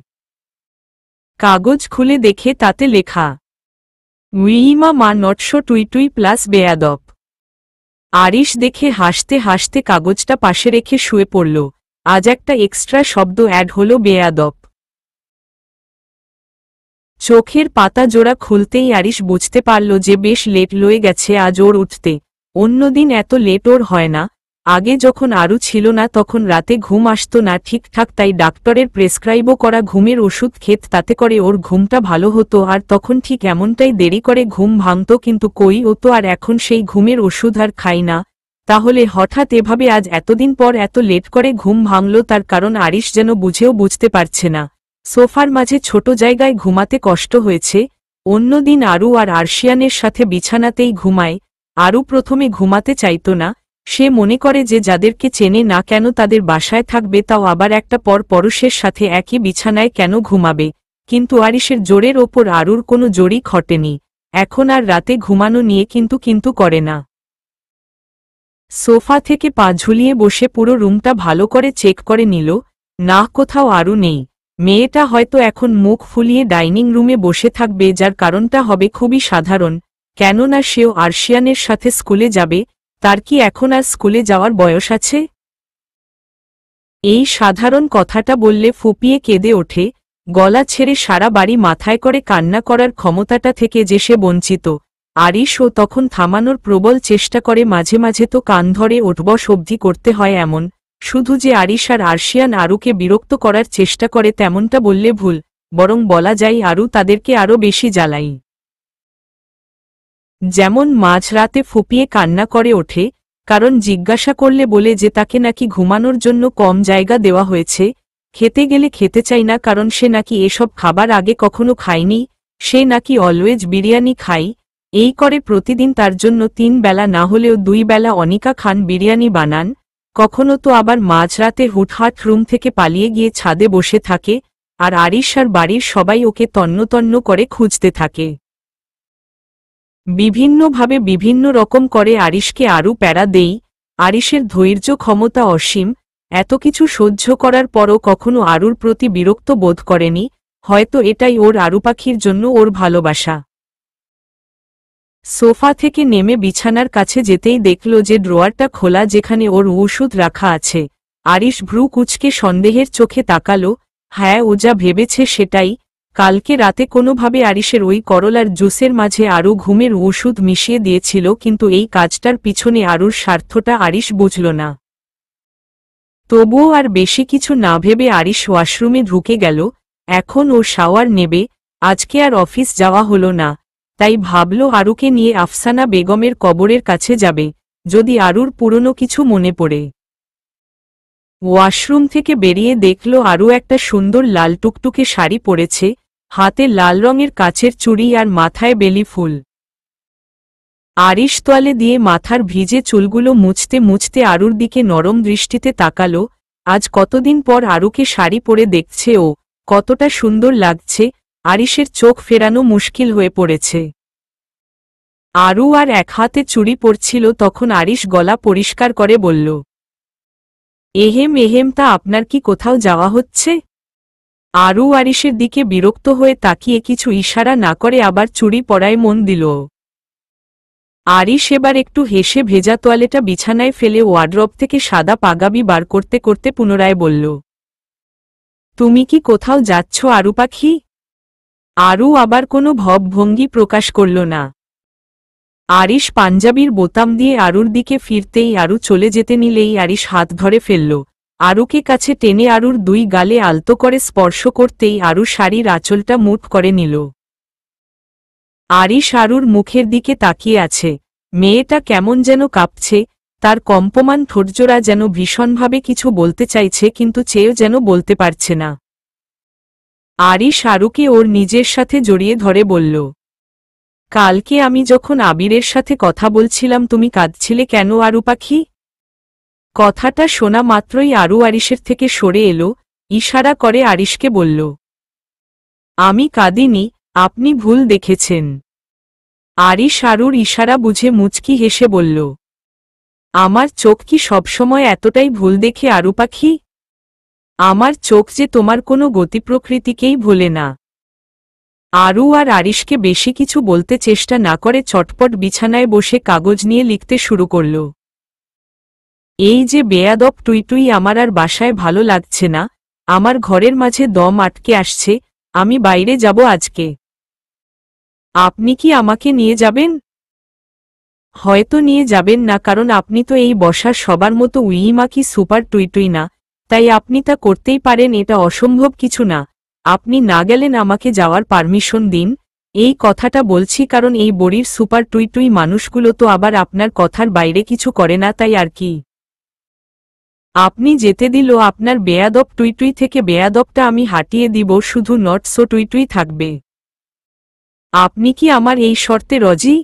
কাগজ খুলে দেখে তাতে লেখা, উইমা মা নটশো টুই প্লাস বেয়াদব। আরিশ দেখে হাসতে হাসতে কাগজটা পাশে রেখে শুয়ে পড়ল। আজ একটা এক্সট্রা শব্দ অ্যাড হলো, বেয়াদব। চোখের পাতা জোড়া খুলতেই আরিশ বুঝতে পারল যে বেশ লেট হয়ে গেছে আজ ওর উঠতে। অন্যদিন এত লেট ওর হয় না। আগে যখন আরু ছিল না তখন রাতে ঘুম আসত না ঠিকঠাক, তাই ডাক্তারের প্রেসক্রাইবও করা ঘুমের ওষুধ খেত, তাতে করে ওর ঘুমটা ভালো হতো আর তখন ঠিক এমনটাই দেরি করে ঘুম ভাঙত। কিন্তু কই, ও তো আর এখন সেই ঘুমের ওষুধ আর খাই না। তাহলে হঠাৎ এভাবে আজ এতদিন পর এত লেট করে ঘুম ভাঙল, তার কারণ আরিশ যেন বুঝেও বুঝতে পারছে না। সোফার মাঝে ছোট জায়গায় ঘুমাতে কষ্ট হয়েছে। অন্যদিন আরু আর আরশিয়ানের সাথে বিছানাতেই ঘুমায়। আরু প্রথমে ঘুমাতে চাইত না। সে মনে করে যে যাদেরকে চেনে না কেন তাদের বাসায় থাকবে, তাও আবার একটা পর পুরুষের সাথে একই বিছানায় কেন ঘুমাবে। কিন্তু আরিশের জোরের ওপর আরুর কোনো জোরই খটেনি। এখন আর রাতে ঘুমানো নিয়ে কিন্তু করে না। সোফা থেকে পা ঝুলিয়ে বসে পুরো রুমটা ভালো করে চেক করে নিল। না, কোথাও আরু নেই। মেয়েটা হয়তো এখন মুখ ফুলিয়ে ডাইনিং রুমে বসে থাকবে, যার কারণটা হবে খুবই সাধারণ, কেননা সেও আরশিয়ানের সাথে স্কুলে যাবে। তার কি এখন আর স্কুলে যাওয়ার বয়স আছে? এই সাধারণ কথাটা বললে ফুপিয়ে কেঁদে ওঠে। গলা ছেড়ে সারা বাড়ি মাথায় করে কান্না করার ক্ষমতাটা থেকে যে সে বঞ্চিত। আরিশও তখন থামানোর প্রবল চেষ্টা করে, মাঝে মাঝে তো কান ধরে উঠবস অবধি করতে হয় এমন। শুধু যে আরিশ আর আরশিয়ান আরুকে বিরক্ত করার চেষ্টা করে তেমনটা বললে ভুল। বরং বলা যায় আরু তাদেরকে আরো বেশি জ্বালাই। যেমন মাঝরাতে ফুপিয়ে কান্না করে ওঠে, কারণ জিজ্ঞাসা করলে বলে যে তাকে নাকি ঘুমানোর জন্য কম জায়গা দেওয়া হয়েছে, খেতে গেলে খেতে চাই না কারণ সে নাকি এসব খাবার আগে কখনো খায়নি, সে নাকি অলওয়েজ বিরিয়ানি খায়, এই করে প্রতিদিন তার জন্য 3 বেলা না হলেও 2 বেলা অনিকা খান বিরিয়ানি বানান। কখনো তো আবার মাঝরাতে হুটহাট রুম থেকে পালিয়ে গিয়ে ছাদে বসে থাকে, আর আরিশ আর বাড়ির সবাই ওকে তন্ন তন্ন করে খুঁজতে থাকে। বিভিন্নভাবে বিভিন্ন রকম করে আরিশকে আরও প্যারা দেই। আরিশের ধৈর্য ক্ষমতা অসীম, এত কিছু সহ্য করার পরও কখনো আরুর প্রতি বিরক্ত বোধ করেনি, হয়তো এটাই ওর আরু পাখির জন্য ওর ভালোবাসা। সোফা থেকে নেমে বিছানার কাছে যেতেই দেখল যে ড্রয়ারটা খোলা, যেখানে ওর ওষুধ রাখা আছে। আরিশ ভ্রু কুঁচকে সন্দেহের চোখে তাকালো। হ্যাঁ, ও যা ভেবেছে সেটাই। কালকে রাতে কোনোভাবে আরিশের ওই করলার জুসের মাঝে আরও ঘুমের ওষুধ মিশিয়ে দিয়েছিল, কিন্তু এই কাজটার পিছনে আরুর স্বার্থটা আরিশ বুঝল না। তবুও আর বেশি কিছু না ভেবে আরিশ ওয়াশরুমে ঢুকে গেল। এখন ও শাওয়ার নেবে, আজকে আর অফিস যাওয়া হলো না, তাই ভাবল আরুকে নিয়ে আফসানা বেগমের কবরের কাছে যাবে, যদি আরুর পুরনো কিছু মনে পড়ে। ওয়াশরুম থেকে বেরিয়ে দেখল আরু একটা সুন্দর লাল টুকটুকে শাড়ি পরেছে, হাতে লাল রঙের কাচের চুড়ি আর মাথায় বেলি ফুল। আরিশ তোয়ালে দিয়ে মাথার ভিজে চুলগুলো মুছতে মুছতে আরুর দিকে নরম দৃষ্টিতে তাকালো। আজ কতদিন পর আরুকে শাড়ি পরে দেখছে ও, কতটা সুন্দর লাগছে, আরিশের চোখ ফেরানো মুশকিল হয়ে পড়েছে। আরু আর এক হাতে চুড়ি পরছিল, তখন আরিশ গলা পরিষ্কার করে বলল, এহেম এহেম, তা আপনার কি কোথাও যাওয়া হচ্ছে? আরু আরিশের দিকে বিরক্ত হয়ে তাকিয়ে কিছু ইশারা না করে আবার চুড়ি পরায় মন দিল। আরিশ এবার একটু হেসে ভেজা তোয়ালেটা বিছানায় ফেলে ওয়ার্ড্রব থেকে সাদা পাগাবি বার করতে করতে পুনরায় বলল, তুমি কি কোথাও যাচ্ছ আরু পাখি? আরু আবার কোনো ভাবভঙ্গি প্রকাশ করল না। আরিশ পাঞ্জাবির বোতাম দিয়ে আরুর দিকে ফিরতেই আরু চলে যেতে নিলেই আরিশ হাত ধরে ফেলল। আরুকে কাছে টেনে আরুর 2 গালে আলতো করে স্পর্শ করতেই আরু শাড়ির আঁচলটা মুঠ করে নিল। আরিশ আরুর মুখের দিকে তাকিয়ে আছে। মেয়েটা কেমন যেন কাঁপছে, তার কম্পমান ঠোঁটজোড়া যেন ভীষণভাবে কিছু বলতে চাইছে, কিন্তু চেয়েও যেন বলতে পারছে না। আরিশ আরুকে ওর নিজের সাথে জড়িয়ে ধরে বলল, কালকে আমি যখন আবিরের সাথে কথা বলছিলাম তুমি কাঁদছিলে কেন আরু পাখি? কথাটা শোনা মাত্রই আরু আরিশের থেকে সরে এলো, ইশারা করে আরিশকে বলল, আমি কাঁদিনি, আপনি ভুল দেখেছেন। আরিশ আরুর ইশারা বুঝে মুচকি হেসে বলল, আমার চোখ কি সবসময় এতটাই ভুল দেখে আরু পাখি? আমার চোখ যে তোমার কোনো গতিপ্রকৃতিকেই ভোলে না। আরু আর আরিশকে বেশি কিছু বলতে চেষ্টা না করে চটপট বিছানায় বসে কাগজ নিয়ে লিখতে শুরু করল। এই যে বেয়াদব টুইটুই, আমার আর বাসায় ভালো লাগছে না, আমার ঘরের মাঝে দম আটকে আসছে, আমি বাইরে যাব আজকে। আপনি কি আমাকে নিয়ে যাবেন? হয়তো নিয়ে যাবেন না, কারণ আপনি তো এই বসার সবার মতো উইমাকি সুপার টুইটুই না, তাই আপনি তা করতেই পারেন, এটা অসম্ভব কিছু না। আপনি না গেলেন আমাকে যাওয়ার পারমিশন দিন। এই কথাটা বলছি কারণ এই বড়ির সুপার টুইটুই মানুষগুলো তো আবার আপনার কথার বাইরে কিছু করে না, তাই আর কি। আপনি যেতে দিল আপনার বেয়াদব টুইটুই থেকে বেয়াদবটা আমি হাটিয়ে দিব, শুধু নট সো টুইটুই থাকবে। আপনি কি আমার এই শর্তে রাজি?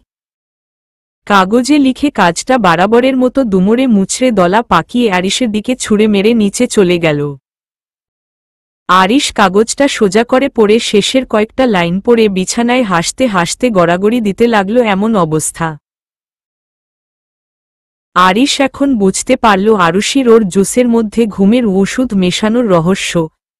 কাগজে লিখে কাজটা বরাবরের মতো দুমড়ে মুচড়ে দলা পাকিয়ে আরিশের দিকে ছুঁড়ে মেরে নিচে চলে গেল। আরিশ কাগজটা সোজা করে পড়ে শেষের কয়েকটা লাইন পড়ে বিছানায় হাসতে হাসতে গড়াগড়ি দিতে লাগল। এমন অবস্থা। আরিশ এখন বুঝতে পারল আরুষির ওর জুসের মধ্যে ঘুমের ওষুধ মেশানোর রহস্য।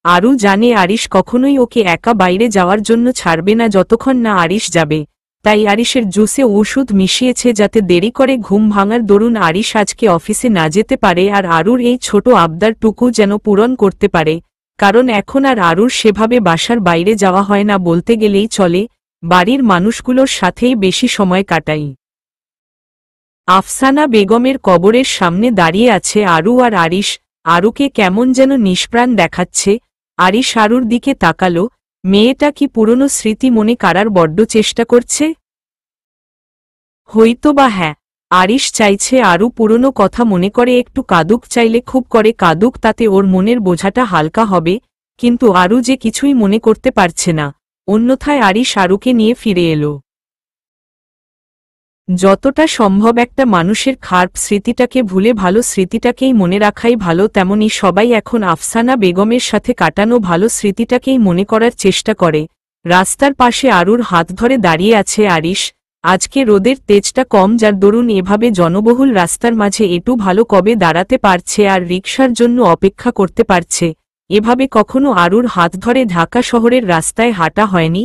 আরু জানে আরিশ কখনোই ওকে একা বাইরে যাওয়ার জন্য ছাড়বে না যতক্ষণ না আরিশ যাবে, তাই আরিশের জুসে ওষুধ মিশিয়েছে যাতে দেরি করে ঘুম ভাঙার দরুন আরিশ আজকে অফিসে না যেতে পারে আর আরুর এই ছোট আবদারটুকু যেন পূরণ করতে পারে, কারণ এখন আর আরুর সেভাবে বাসার বাইরে যাওয়া হয় না বলতে গেলেই চলে, বাড়ির মানুষগুলোর সাথেই বেশি সময় কাটাই। আফসানা বেগমের কবরের সামনে দাঁড়িয়ে আছে আরু আর আরিশ। আরুকে কেমন যেন নিষ্প্রাণ দেখাচ্ছে। আরিশ আরুর দিকে তাকালো, মেয়েটা কি পুরনো স্মৃতি মনে করার বড্ড চেষ্টা করছে? হয়তো বা হ্যাঁ। আরিশ চাইছে আরও পুরনো কথা মনে করে একটু কাঁদুক, চাইলে খুব করে কাঁদুক, তাতে ওর মনের বোঝাটা হালকা হবে, কিন্তু আরু যে কিছুই মনে করতে পারছে না। অন্যথায় আরিশ আরুকে নিয়ে ফিরে এলো। যতটা সম্ভব একটা মানুষের খারাপ স্মৃতিটাকে ভুলে ভালো স্মৃতিটাকেই মনে রাখাই ভালো, তেমনি সবাই এখন আফসানা বেগমের সাথে কাটানো ভালো স্মৃতিটাকেই মনে করার চেষ্টা করে। রাস্তার পাশে আরুর হাত ধরে দাঁড়িয়ে আছে আরিশ। আজকে রোদের তেজটা কম, যার দরুন এভাবে জনবহুল রাস্তার মাঝে একটু ভালো কবে দাঁড়াতে পারছে আর রিকশার জন্য অপেক্ষা করতে পারছে। এভাবে কখনো আরুর হাত ধরে ঢাকা শহরের রাস্তায় হাঁটা হয়নি।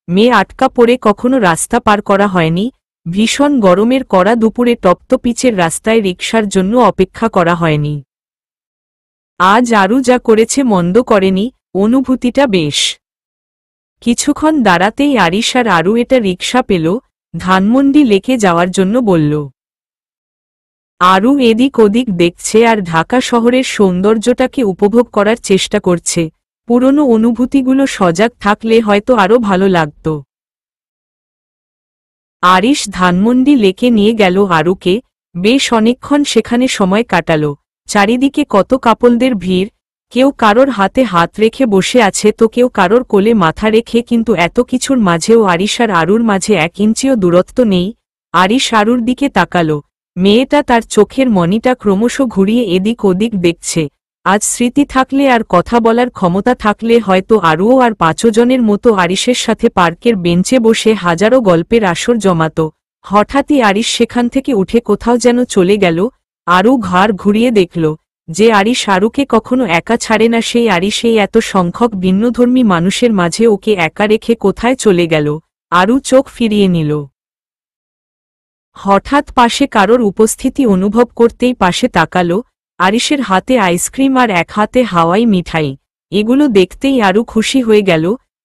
মেয়ে আটকা পড়ে কখনো রাস্তা পার করা হয়নি। ভীষণ গরমের কড়া দুপুরে তপ্ত পিচের রাস্তায় রিকশার জন্য অপেক্ষা করা হয়নি। আজ আরু যা করেছে মন্দ করেনি, অনুভূতিটা বেশ। কিছুক্ষণ দাঁড়াতেই আরিশ আর আরু এটা রিকশা পেল, ধানমন্ডি লেকে যাওয়ার জন্য বলল। আরু এদিক ওদিক দেখছে আর ঢাকা শহরের সৌন্দর্যটাকে উপভোগ করার চেষ্টা করছে। পুরনো অনুভূতিগুলো সজাগ থাকলে হয়তো আরও ভালো লাগত। আরিশ ধানমন্ডি লেকে নিয়ে গেল আরুকে। বেশ অনেকক্ষণ সেখানে সময় কাটালো। চারিদিকে কত কাপলদের ভিড়, কেউ কারোর হাতে হাত রেখে বসে আছে তো কেউ কারোর কোলে মাথা রেখে, কিন্তু এত কিছুর মাঝেও আরিশ আর আরুর মাঝে 1 ইঞ্চিও দূরত্ব নেই। আরিশ আরুর দিকে তাকালো। মেয়েটা তার চোখের মনিটা ক্রমশ ঘুরিয়ে এদিক ওদিক দেখছে। আজ স্মৃতি থাকলে আর কথা বলার ক্ষমতা থাকলে হয়তো আরুও আর 5 জনের মতো আরিশের সাথে পার্কের বেঞ্চে বসে হাজারো গল্পের আসর জমাত। হঠাৎই আরিশ সেখান থেকে উঠে কোথাও যেন চলে গেল। আরু ঘাড় ঘুরিয়ে দেখল যে আরিশ আরুকে কখনো একা ছাড়ে না, সেই আরিশ এই এত সংখ্যক ভিন্নধর্মী মানুষের মাঝে ওকে একা রেখে কোথায় চলে গেল। আরু চোখ ফিরিয়ে নিল। হঠাৎ পাশে কারোর উপস্থিতি অনুভব করতেই পাশে তাকালো। আরিশের হাতে আইসক্রিম আর এক হাতে হাওয়াই মিঠাই। এগুলো দেখতেই আরু খুশি হয়ে গেল।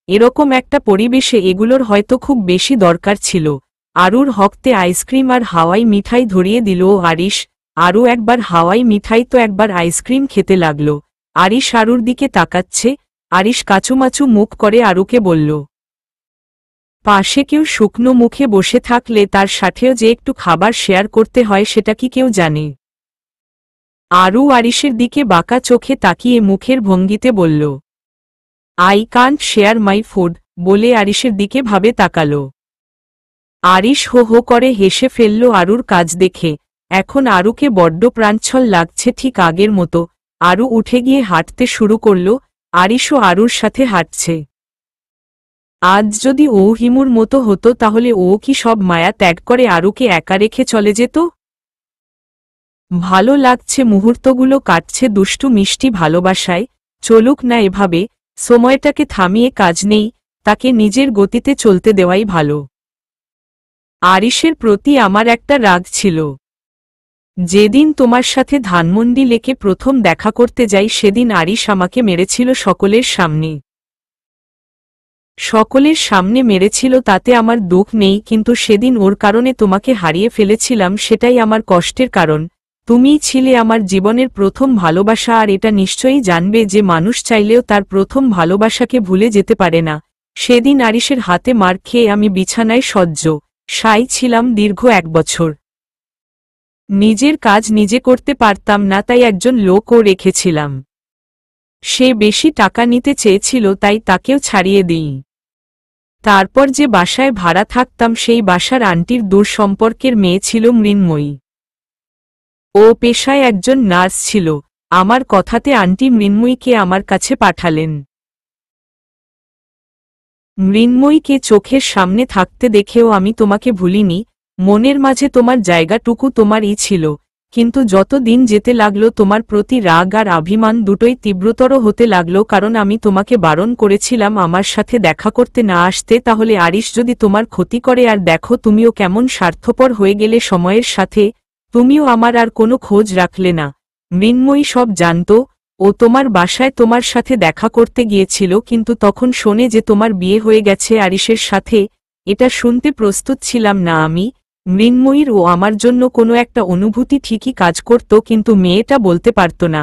এরকম একটা পরিবেশে এগুলোর হয়তো খুব বেশি দরকার ছিল। আরুর হকতে আইসক্রিম আর হাওয়াই মিঠাই ধরিয়ে দিল আরিশ। আরু একবার হাওয়াই মিঠাই তো একবার আইসক্রিম খেতে লাগল। আরিশ আরুর দিকে তাকাচ্ছে। আরিশ কাচুমাচু মুখ করে আরুকে বলল, পাশে কেউ শুকনো মুখে বসে থাকলে তার সাথেও যে একটু খাবার শেয়ার করতে হয় সেটা কি কেউ জানে? আরু আরিশের দিকে বাঁকা চোখে তাকিয়ে মুখের ভঙ্গিতে বলল, I can't share my food, বলে আরিশের দিকে ভাবে তাকালো। আরিশ হো হো করে হেসে ফেলল আরুর কাজ দেখে। এখন আরুকে বড্ড প্রাণচ্ছল লাগছে, ঠিক আগের মতো। আরু উঠে গিয়ে হাঁটতে শুরু করল। আরিশও আরুর সাথে হাঁটছে। আজ যদি ও হিমুর মতো হতো তাহলে ও কি সব মায়া ত্যাগ করে আরুকে একা রেখে চলে যেত? ভালো লাগছে মুহূর্তগুলো কাটছে দুষ্টু মিষ্টি ভালোবাসায়। চলুক না এভাবে, সময়টাকে থামিয়ে কাজ নেই, তাকে নিজের গতিতে চলতে দেওয়াই ভালো। আরিশের প্রতি আমার একটা রাগ ছিল। যেদিন তোমার সাথে ধানমন্ডি লেকে প্রথম দেখা করতে যাই সেদিন আরিশ আমাকে মেরেছিল সকলের সামনে। সকলের সামনে মেরেছিল, তাতে আমার দুঃখ নেই, কিন্তু সেদিন ওর কারণে তোমাকে হারিয়ে ফেলেছিলাম, সেটাই আমার কষ্টের কারণ। তুমিই ছিলে আমার জীবনের প্রথম ভালোবাসা, আর এটা নিশ্চয়ই জানবে যে মানুষ চাইলেও তার প্রথম ভালোবাসাকে ভুলে যেতে পারে না। সেদিন আরিশের হাতে মার খেয়ে আমি বিছানায় সাই ছিলাম দীর্ঘ 1 বছর। নিজের কাজ নিজে করতে পারতাম না, তাই একজন লোকও রেখেছিলাম। সে বেশি টাকা নিতে চেয়েছিল, তাই তাকেও ছাড়িয়ে দিই। তারপর যে বাসায় ভাড়া থাকতাম সেই বাসার আন্টির দূর সম্পর্কের মেয়ে ছিল মৃন্ময়ী। ও পেশায় একজন নার্স ছিল। আমার কথাতে আন্টি মৃন্ময়ীকে আমার কাছে পাঠালেন। মৃন্ময়ীকে চোখের সামনে থাকতে দেখেও আমি তোমাকে ভুলিনি। মনের মাঝে তোমার জায়গাটুকু তোমারই ছিল, কিন্তু যত দিন যেতে লাগলো তোমার প্রতি রাগ আর অভিমান দুটোই তীব্রতর হতে লাগলো, কারণ আমি তোমাকে বারণ করেছিলাম আমার সাথে দেখা করতে না আসতে, তাহলে আরিশ যদি তোমার ক্ষতি করে। আর দেখো তুমিও কেমন স্বার্থপর হয়ে গেলে সময়ের সাথে। তুমিও আমার আর কোনো খোঁজ রাখলে না। মৃন্ময়ী সব জানত। ও তোমার বাসায় তোমার সাথে দেখা করতে গিয়েছিল, কিন্তু তখন শোনে যে তোমার বিয়ে হয়ে গেছে আরিশের সাথে। এটা শুনতে প্রস্তুত ছিলাম না আমি। মৃন্ময়ীর ও আমার জন্য কোনো একটা অনুভূতি ঠিকই কাজ করত, কিন্তু মেয়েটা বলতে পারত না।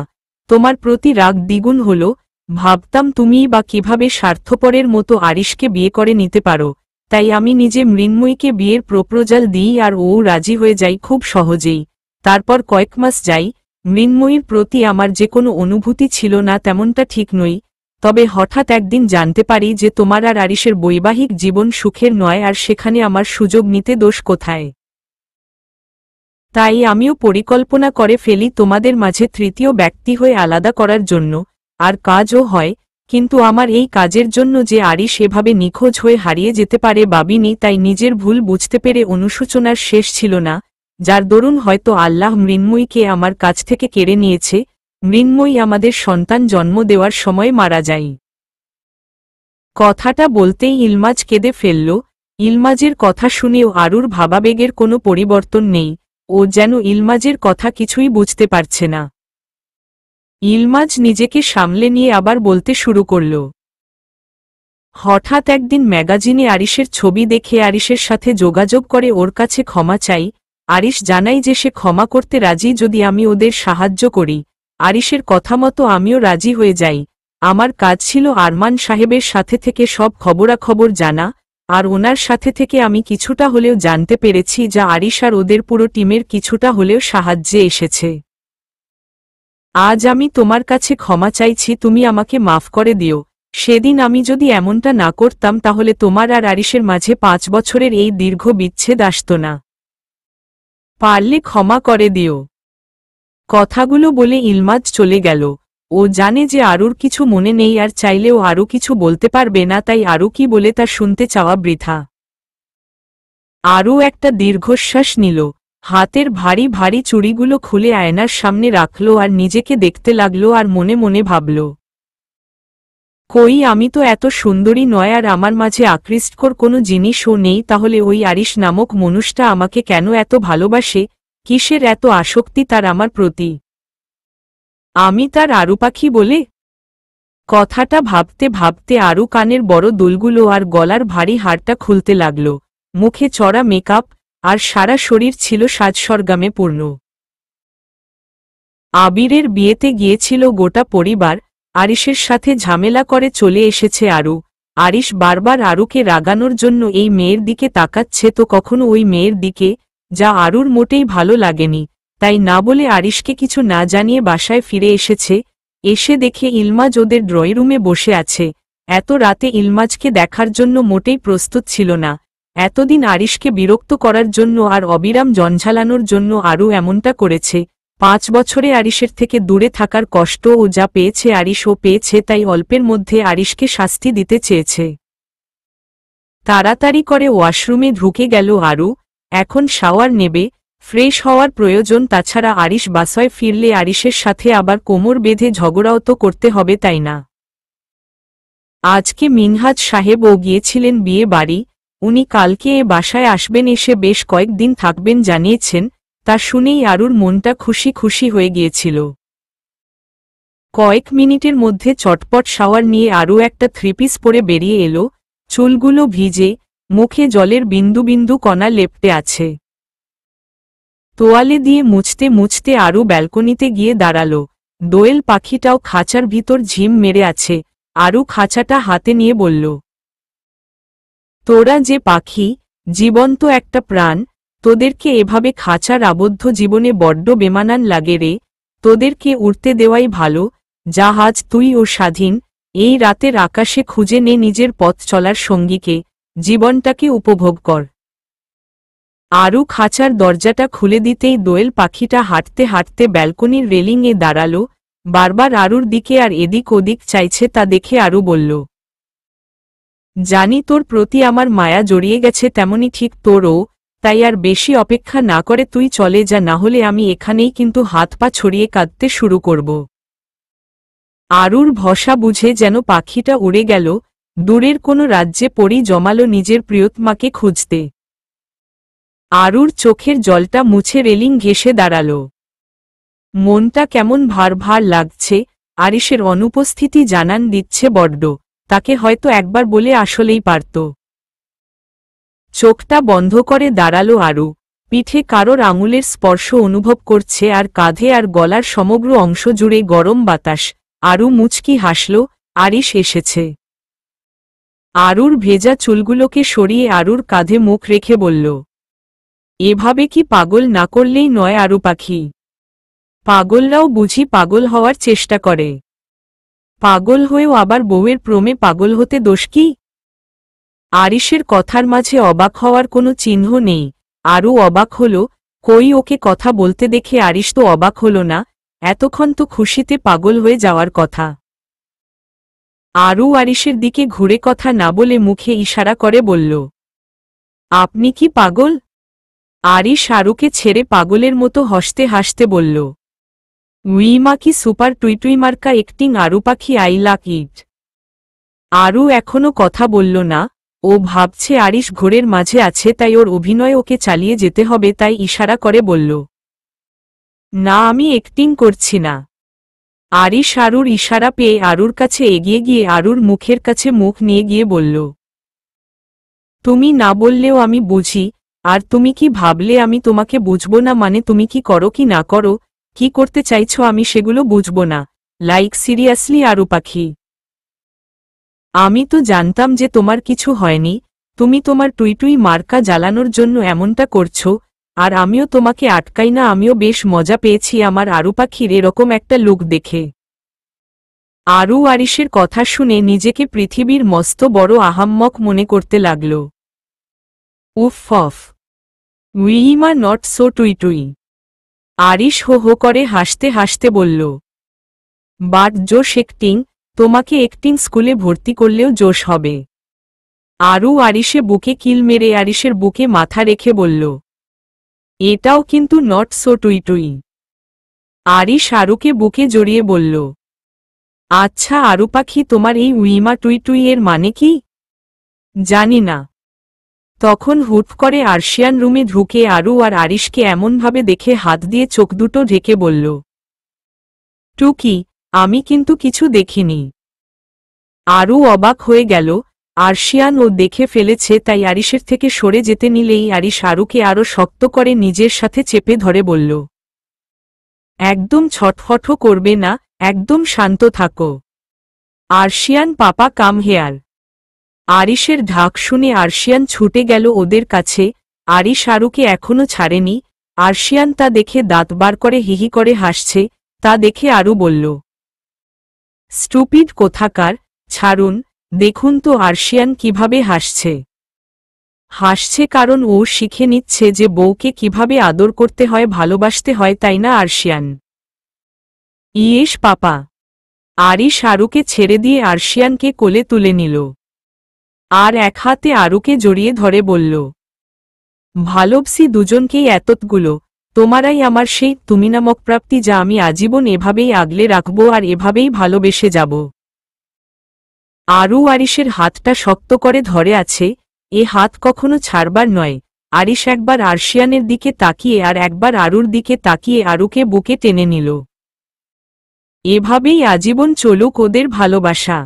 তোমার প্রতি রাগ দ্বিগুণ হলো। ভাবতাম তুমিই বা কিভাবে স্বার্থপরের মতো আরিশকে বিয়ে করে নিতে পারো, তাই আমি নিজে মৃন্ময়ীকে বিয়ের প্রপোজাল দিই আর ও রাজি হয়ে যাই খুব সহজেই। তারপর কয়েক মাস যাই, মৃন্ময়ীর প্রতি আমার যে কোনো অনুভূতি ছিল না তেমনটা ঠিক নই, তবে হঠাৎ একদিন জানতে পারি যে তোমার আর আরিশের বৈবাহিক জীবন সুখের নয় আর সেখানে আমার সুযোগ নিতে দোষ কোথায়। তাই আমিও পরিকল্পনা করে ফেলি তোমাদের মাঝে তৃতীয় ব্যক্তি হয়ে আলাদা করার জন্য, আর কাজও হয়, কিন্তু আমার এই কাজের জন্য যে আরিশ এভাবে নিখোঁজ হয়ে হারিয়ে যেতে পারে ভাবিনি, তাই নিজের ভুল বুঝতে পেরে অনুশোচনার শেষ ছিল না, যার দরুন হয়তো আল্লাহ মৃন্ময়ীকে আমার কাছ থেকে কেড়ে নিয়েছে। মৃন্ময়ী আমাদের সন্তান জন্ম দেওয়ার সময় মারা যায়। কথাটা বলতেই ইলমাজ কেঁদে ফেলল। ইলমাজের কথা শুনেও আরুর ভাবাবেগের কোনো পরিবর্তন নেই, ও যেন ইলমাজের কথা কিছুই বুঝতে পারছে না। ইলমাজ নিজেকে সামলে নিয়ে আবার বলতে শুরু করল। হঠাৎ একদিন ম্যাগাজিনে আরিশের ছবি দেখে আরিশের সাথে যোগাযোগ করে ওর কাছে ক্ষমা চাই। আরিশ জানাই যে সে ক্ষমা করতে রাজি যদি আমি ওদের সাহায্য করি। আরিশের কথা মতো আমিও রাজি হয়ে যাই। আমার কাজ ছিল আরমান সাহেবের সাথে থেকে সব খবরাখবর জানা, আর ওনার সাথে থেকে আমি কিছুটা হলেও জানতে পেরেছি যা আরিশ আর ওদের পুরো টিমের কিছুটা হলেও সাহায্যে এসেছে। আজ আমি তোমার কাছে ক্ষমা চাইছি, তুমি আমাকে মাফ করে দিও। সেদিন আমি যদি এমনটা না করতাম তাহলে তোমার আর আরিশের মাঝে 5 বছরের এই দীর্ঘ বিচ্ছেদ আসত না। পারলে ক্ষমা করে দিও। কথাগুলো বলে ইলমাজ চলে গেল। ও জানে যে আরুর কিছু মনে নেই আর চাইলেও আরও কিছু বলতে পারবে না, তাই আরও কি বলে তা শুনতে চাওয়া বৃথা। আরও একটা দীর্ঘশ্বাস নিল, হাতের ভারী ভারী চুড়িগুলো খুলে আয়নার সামনে রাখল আর নিজেকে দেখতে লাগল আর মনে মনে ভাবল, কই আমি তো এত সুন্দরী নয় আর আমার মাঝে আকৃষ্টকর কোনো জিনিসও নেই, তাহলে ওই আরিশ নামক মানুষটা আমাকে কেন এত ভালোবাসে? কিসের এত আসক্তি তার আমার প্রতি? আমি তার আরু পাখি বলে? কথাটা ভাবতে ভাবতে আরু কানের বড় দুলগুলো আর গলার ভারী হাড়টা খুলতে লাগল। মুখে চড়া মেকআপ আর সারা শরীর ছিল সাজসরগামে পূর্ণ। আবিরের বিয়েতে গিয়েছিল গোটা পরিবার। আরিশের সাথে ঝামেলা করে চলে এসেছে আরু। আরিশ বারবার আরুকে রাগানোর জন্য এই মেয়ের দিকে তাকাচ্ছে তো কখনো ওই মেয়ের দিকে, যা আরুর মোটেই ভালো লাগেনি, তাই না বলে আরিশকে কিছু না জানিয়ে বাসায় ফিরে এসেছে। এসে দেখে ইলমাজ ওদের ড্রয়িংরুমে বসে আছে। এত রাতে ইলমাজকে দেখার জন্য মোটেই প্রস্তুত ছিল না। এতদিন আরিশকে বিরক্ত করার জন্য আর অবিরাম জঞ্ঝালানোর জন্য আরু এমনটা করেছে। 5 বছরে আরিশের থেকে দূরে থাকার কষ্ট ও যা পেয়েছে আরিশও পেয়েছে, তাই অল্পের মধ্যে আরিশকে শাস্তি দিতে চেয়েছে। তাড়াতাড়ি করে ওয়াশরুমে ঢুকে গেল আরু। এখন শাওয়ার নেবে, ফ্রেশ হওয়ার প্রয়োজন। তাছাড়া আরিশ বাসায় ফিরলে আরিশের সাথে আবার কোমর বেঁধে ঝগড়াও তো করতে হবে, তাই না? আজকে মিনহাজ সাহেবও গিয়েছিলেন বিয়ে বাড়ি। উনি কালকে এ বাসায় আসবেন, এসে বেশ কয়েকদিন থাকবেন জানিয়েছেন। তা শুনেই আরুর মনটা খুশি খুশি হয়ে গিয়েছিল। কয়েক মিনিটের মধ্যে চটপট শাওয়ার নিয়ে আরু একটা 3 পিস পরে বেরিয়ে এলো। চুলগুলো ভিজে, মুখে জলের বিন্দু বিন্দু কণা লেপ্টে আছে। তোয়ালে দিয়ে মুছতে মুছতে আরু ব্যালকনিতে গিয়ে দাঁড়ালো। দোয়েল পাখিটাও খাঁচার ভিতর ঝিম মেরে আছে। আরু খাঁচাটা হাতে নিয়ে বলল, তোরা যে পাখি, জীবন্ত একটা প্রাণ, তোদেরকে এভাবে খাঁচার আবদ্ধ জীবনে বড্ড বেমানান লাগে রে। তোদেরকে উড়তে দেওয়াই ভালো। জাহাজ তুই ও স্বাধীন। এই রাতের আকাশে খুঁজে নে নিজের পথ চলার সঙ্গীকে, জীবনটাকে উপভোগ কর। আরু খাঁচার দরজাটা খুলে দিতেই দোয়েল পাখিটা হাঁটতে হাঁটতে ব্যালকনির রেলিংয়ে দাঁড়ালো। বারবার আরুর দিকে আর এদিক ওদিক চাইছে, তা দেখে আরু বলল, জানি তোর প্রতি আমার মায়া জড়িয়ে গেছে, তেমনি ঠিক তোরও, তাই আর বেশি অপেক্ষা না করে তুই চলে যা, না হলে আমি এখানেই কিন্তু হাত পা ছড়িয়ে কাঁদতে শুরু করব। আরুর ভরসা বুঝে যেন পাখিটা উড়ে গেল। দূরের কোনো রাজ্যে পড়ি জমালো নিজের প্রিয়তমাকে খুঁজতে। আরুর চোখের জলটা মুছে রেলিং ঘেঁষে দাঁড়াল। মনটা কেমন ভার ভার লাগছে। আরিশের অনুপস্থিতি জানান দিচ্ছে বড্ড। তাকে হয়তো একবার বলে আসলেই পারত। চোখটা বন্ধ করে দাঁড়ালো আরু। পিঠে কারোর আঙুলের স্পর্শ অনুভব করছে আর কাঁধে আর গলার সমগ্র অংশ জুড়ে গরম বাতাস। আরু মুচকি হাসল। আরিশ এসেছে। আরুর ভেজা চুলগুলোকে সরিয়ে আরুর কাঁধে মুখ রেখে বলল, এভাবে কি পাগল না করলেই নয় আরু পাখি? পাগলরাও বুঝি পাগল হওয়ার চেষ্টা করে। পাগল হয়েও আবার বউয়ের প্রেমে পাগল হতে দোষ কি? আরিশের কথার মাঝে অবাক হওয়ার কোনো চিহ্ন নেই। আরু অবাক হল, কই ওকে কথা বলতে দেখে আরিশ তো অবাক হল না, এতক্ষণ তো খুশিতে পাগল হয়ে যাওয়ার কথা। আরু আরিশের দিকে ঘুরে কথা না বলে মুখে ইশারা করে বলল, আপনি কি পাগল? আরিশ আরুকে ছেড়ে পাগলের মতো হাসতে হাসতে বলল, উইমা কি সুপার টুইটুই মার্কা একটিং আরু পাখি, আই লাক ইট। আরু এখনো কথা বলল না। ও ভাবছে আরিশ ঘোরের মাঝে আছে, তাই ওর অভিনয় ওকে চালিয়ে যেতে হবে, তাই ইশারা করে বলল, না আমি অ্যাক্টিং করছি না। আরিশ আরুর ইশারা পেয়ে আরুর কাছে এগিয়ে গিয়ে আরুর মুখের কাছে মুখ নিয়ে গিয়ে বলল, তুমি না বললেও আমি বুঝি, আর তুমি কি ভাবলে আমি তোমাকে বুঝবো না? মানে তুমি কি করো কি না করো, কি করতে চাইছো আমি সেগুলো বুঝবো না? লাইক সিরিয়াসলি আরু পাখি, আমি তো জানতাম যে তোমার কিছু হয়নি, তুমি তোমার টুইটুই মার্কা জ্বালানোর জন্য এমনটা করছো, আর আমিও তোমাকে আটকাই না। আমিও বেশ মজা পেয়েছি আমার আরু পাখির এরকম একটা লুক দেখে। আরু আরিশের কথা শুনে নিজেকে পৃথিবীর মস্ত বড় আহাম্মক মনে করতে লাগল। উফ অফ, উইমা নট সো টুইটুই। আরিশ হো হো করে হাসতে হাসতে বলল, বাট জোশ অ্যাক্টিং, তোমাকে অ্যাক্টিং স্কুলে ভর্তি করলেও জোশ হবে। আরু আরিশে বুকে কিল মেরে আরিশের বুকে মাথা রেখে বলল, এটাও কিন্তু নট সো টুইটুই। আরিশ আরুকে বুকে জড়িয়ে বলল, আচ্ছা আরু পাখি, তোমার এই উইমা টুইটুই এর মানে কি? জানি না। তখন হুট করে আরশিয়ান রুমে ঢুকে আরু আর আরিশকে এমনভাবে দেখে হাত দিয়ে চোখ দুটো ঢেকে বলল, টুকি, আমি কিন্তু কিছু দেখিনি। আরু অবাক হয়ে গেল। আরশিয়ান ও দেখে ফেলেছে, তাই আরিশের থেকে সরে যেতে নিলেই আরিশ আরুকে আরো শক্ত করে নিজের সাথে চেপে ধরে বলল, একদম ছটফট করবে না, একদম শান্ত থাকো। আরশিয়ান পাপা কাম হেয়ার। আরিশের ঢাক শুনে আরশিয়ান ছুটে গেল ওদের কাছে। আরিশ আরুকে এখনো ছাড়েনি। আরশিয়ান তা দেখে দাঁত বার করে হিহি করে হাসছে। তা দেখে আরু বলল, স্টুপিড কোথাকার, ছাড়ুন। দেখুন তো আরশিয়ান কিভাবে হাসছে। হাসছে কারণ ও শিখে নিচ্ছে যে বউকে কিভাবে আদর করতে হয়, ভালোবাসতে হয়, তাই না আরশিয়ান? ইয়েস পাপা। আরিশ আরুকে ছেড়ে দিয়ে আরশিয়ানকে কোলে তুলে নিল, আর এক হাতে আরুকে জড়িয়ে ধরে বলল, ভালোবসি দুজনকেই এতগুলো, তোমারাই আমার সেই তুমি নামক প্রাপ্তি, যা আমি আজীবন এভাবেই আগলে রাখব আর এভাবেই ভালোবেসে যাব। আরু আরিশের হাতটা শক্ত করে ধরে আছে। এ হাত কখনো ছাড়বার নয়। আরিশ একবার আরশিয়ানের দিকে তাকিয়ে আর একবার আরুর দিকে তাকিয়ে আরুকে বুকে টেনে নিল। এভাবেই আজীবন চলুক ওদের ভালোবাসা।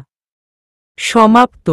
সমাপ্ত।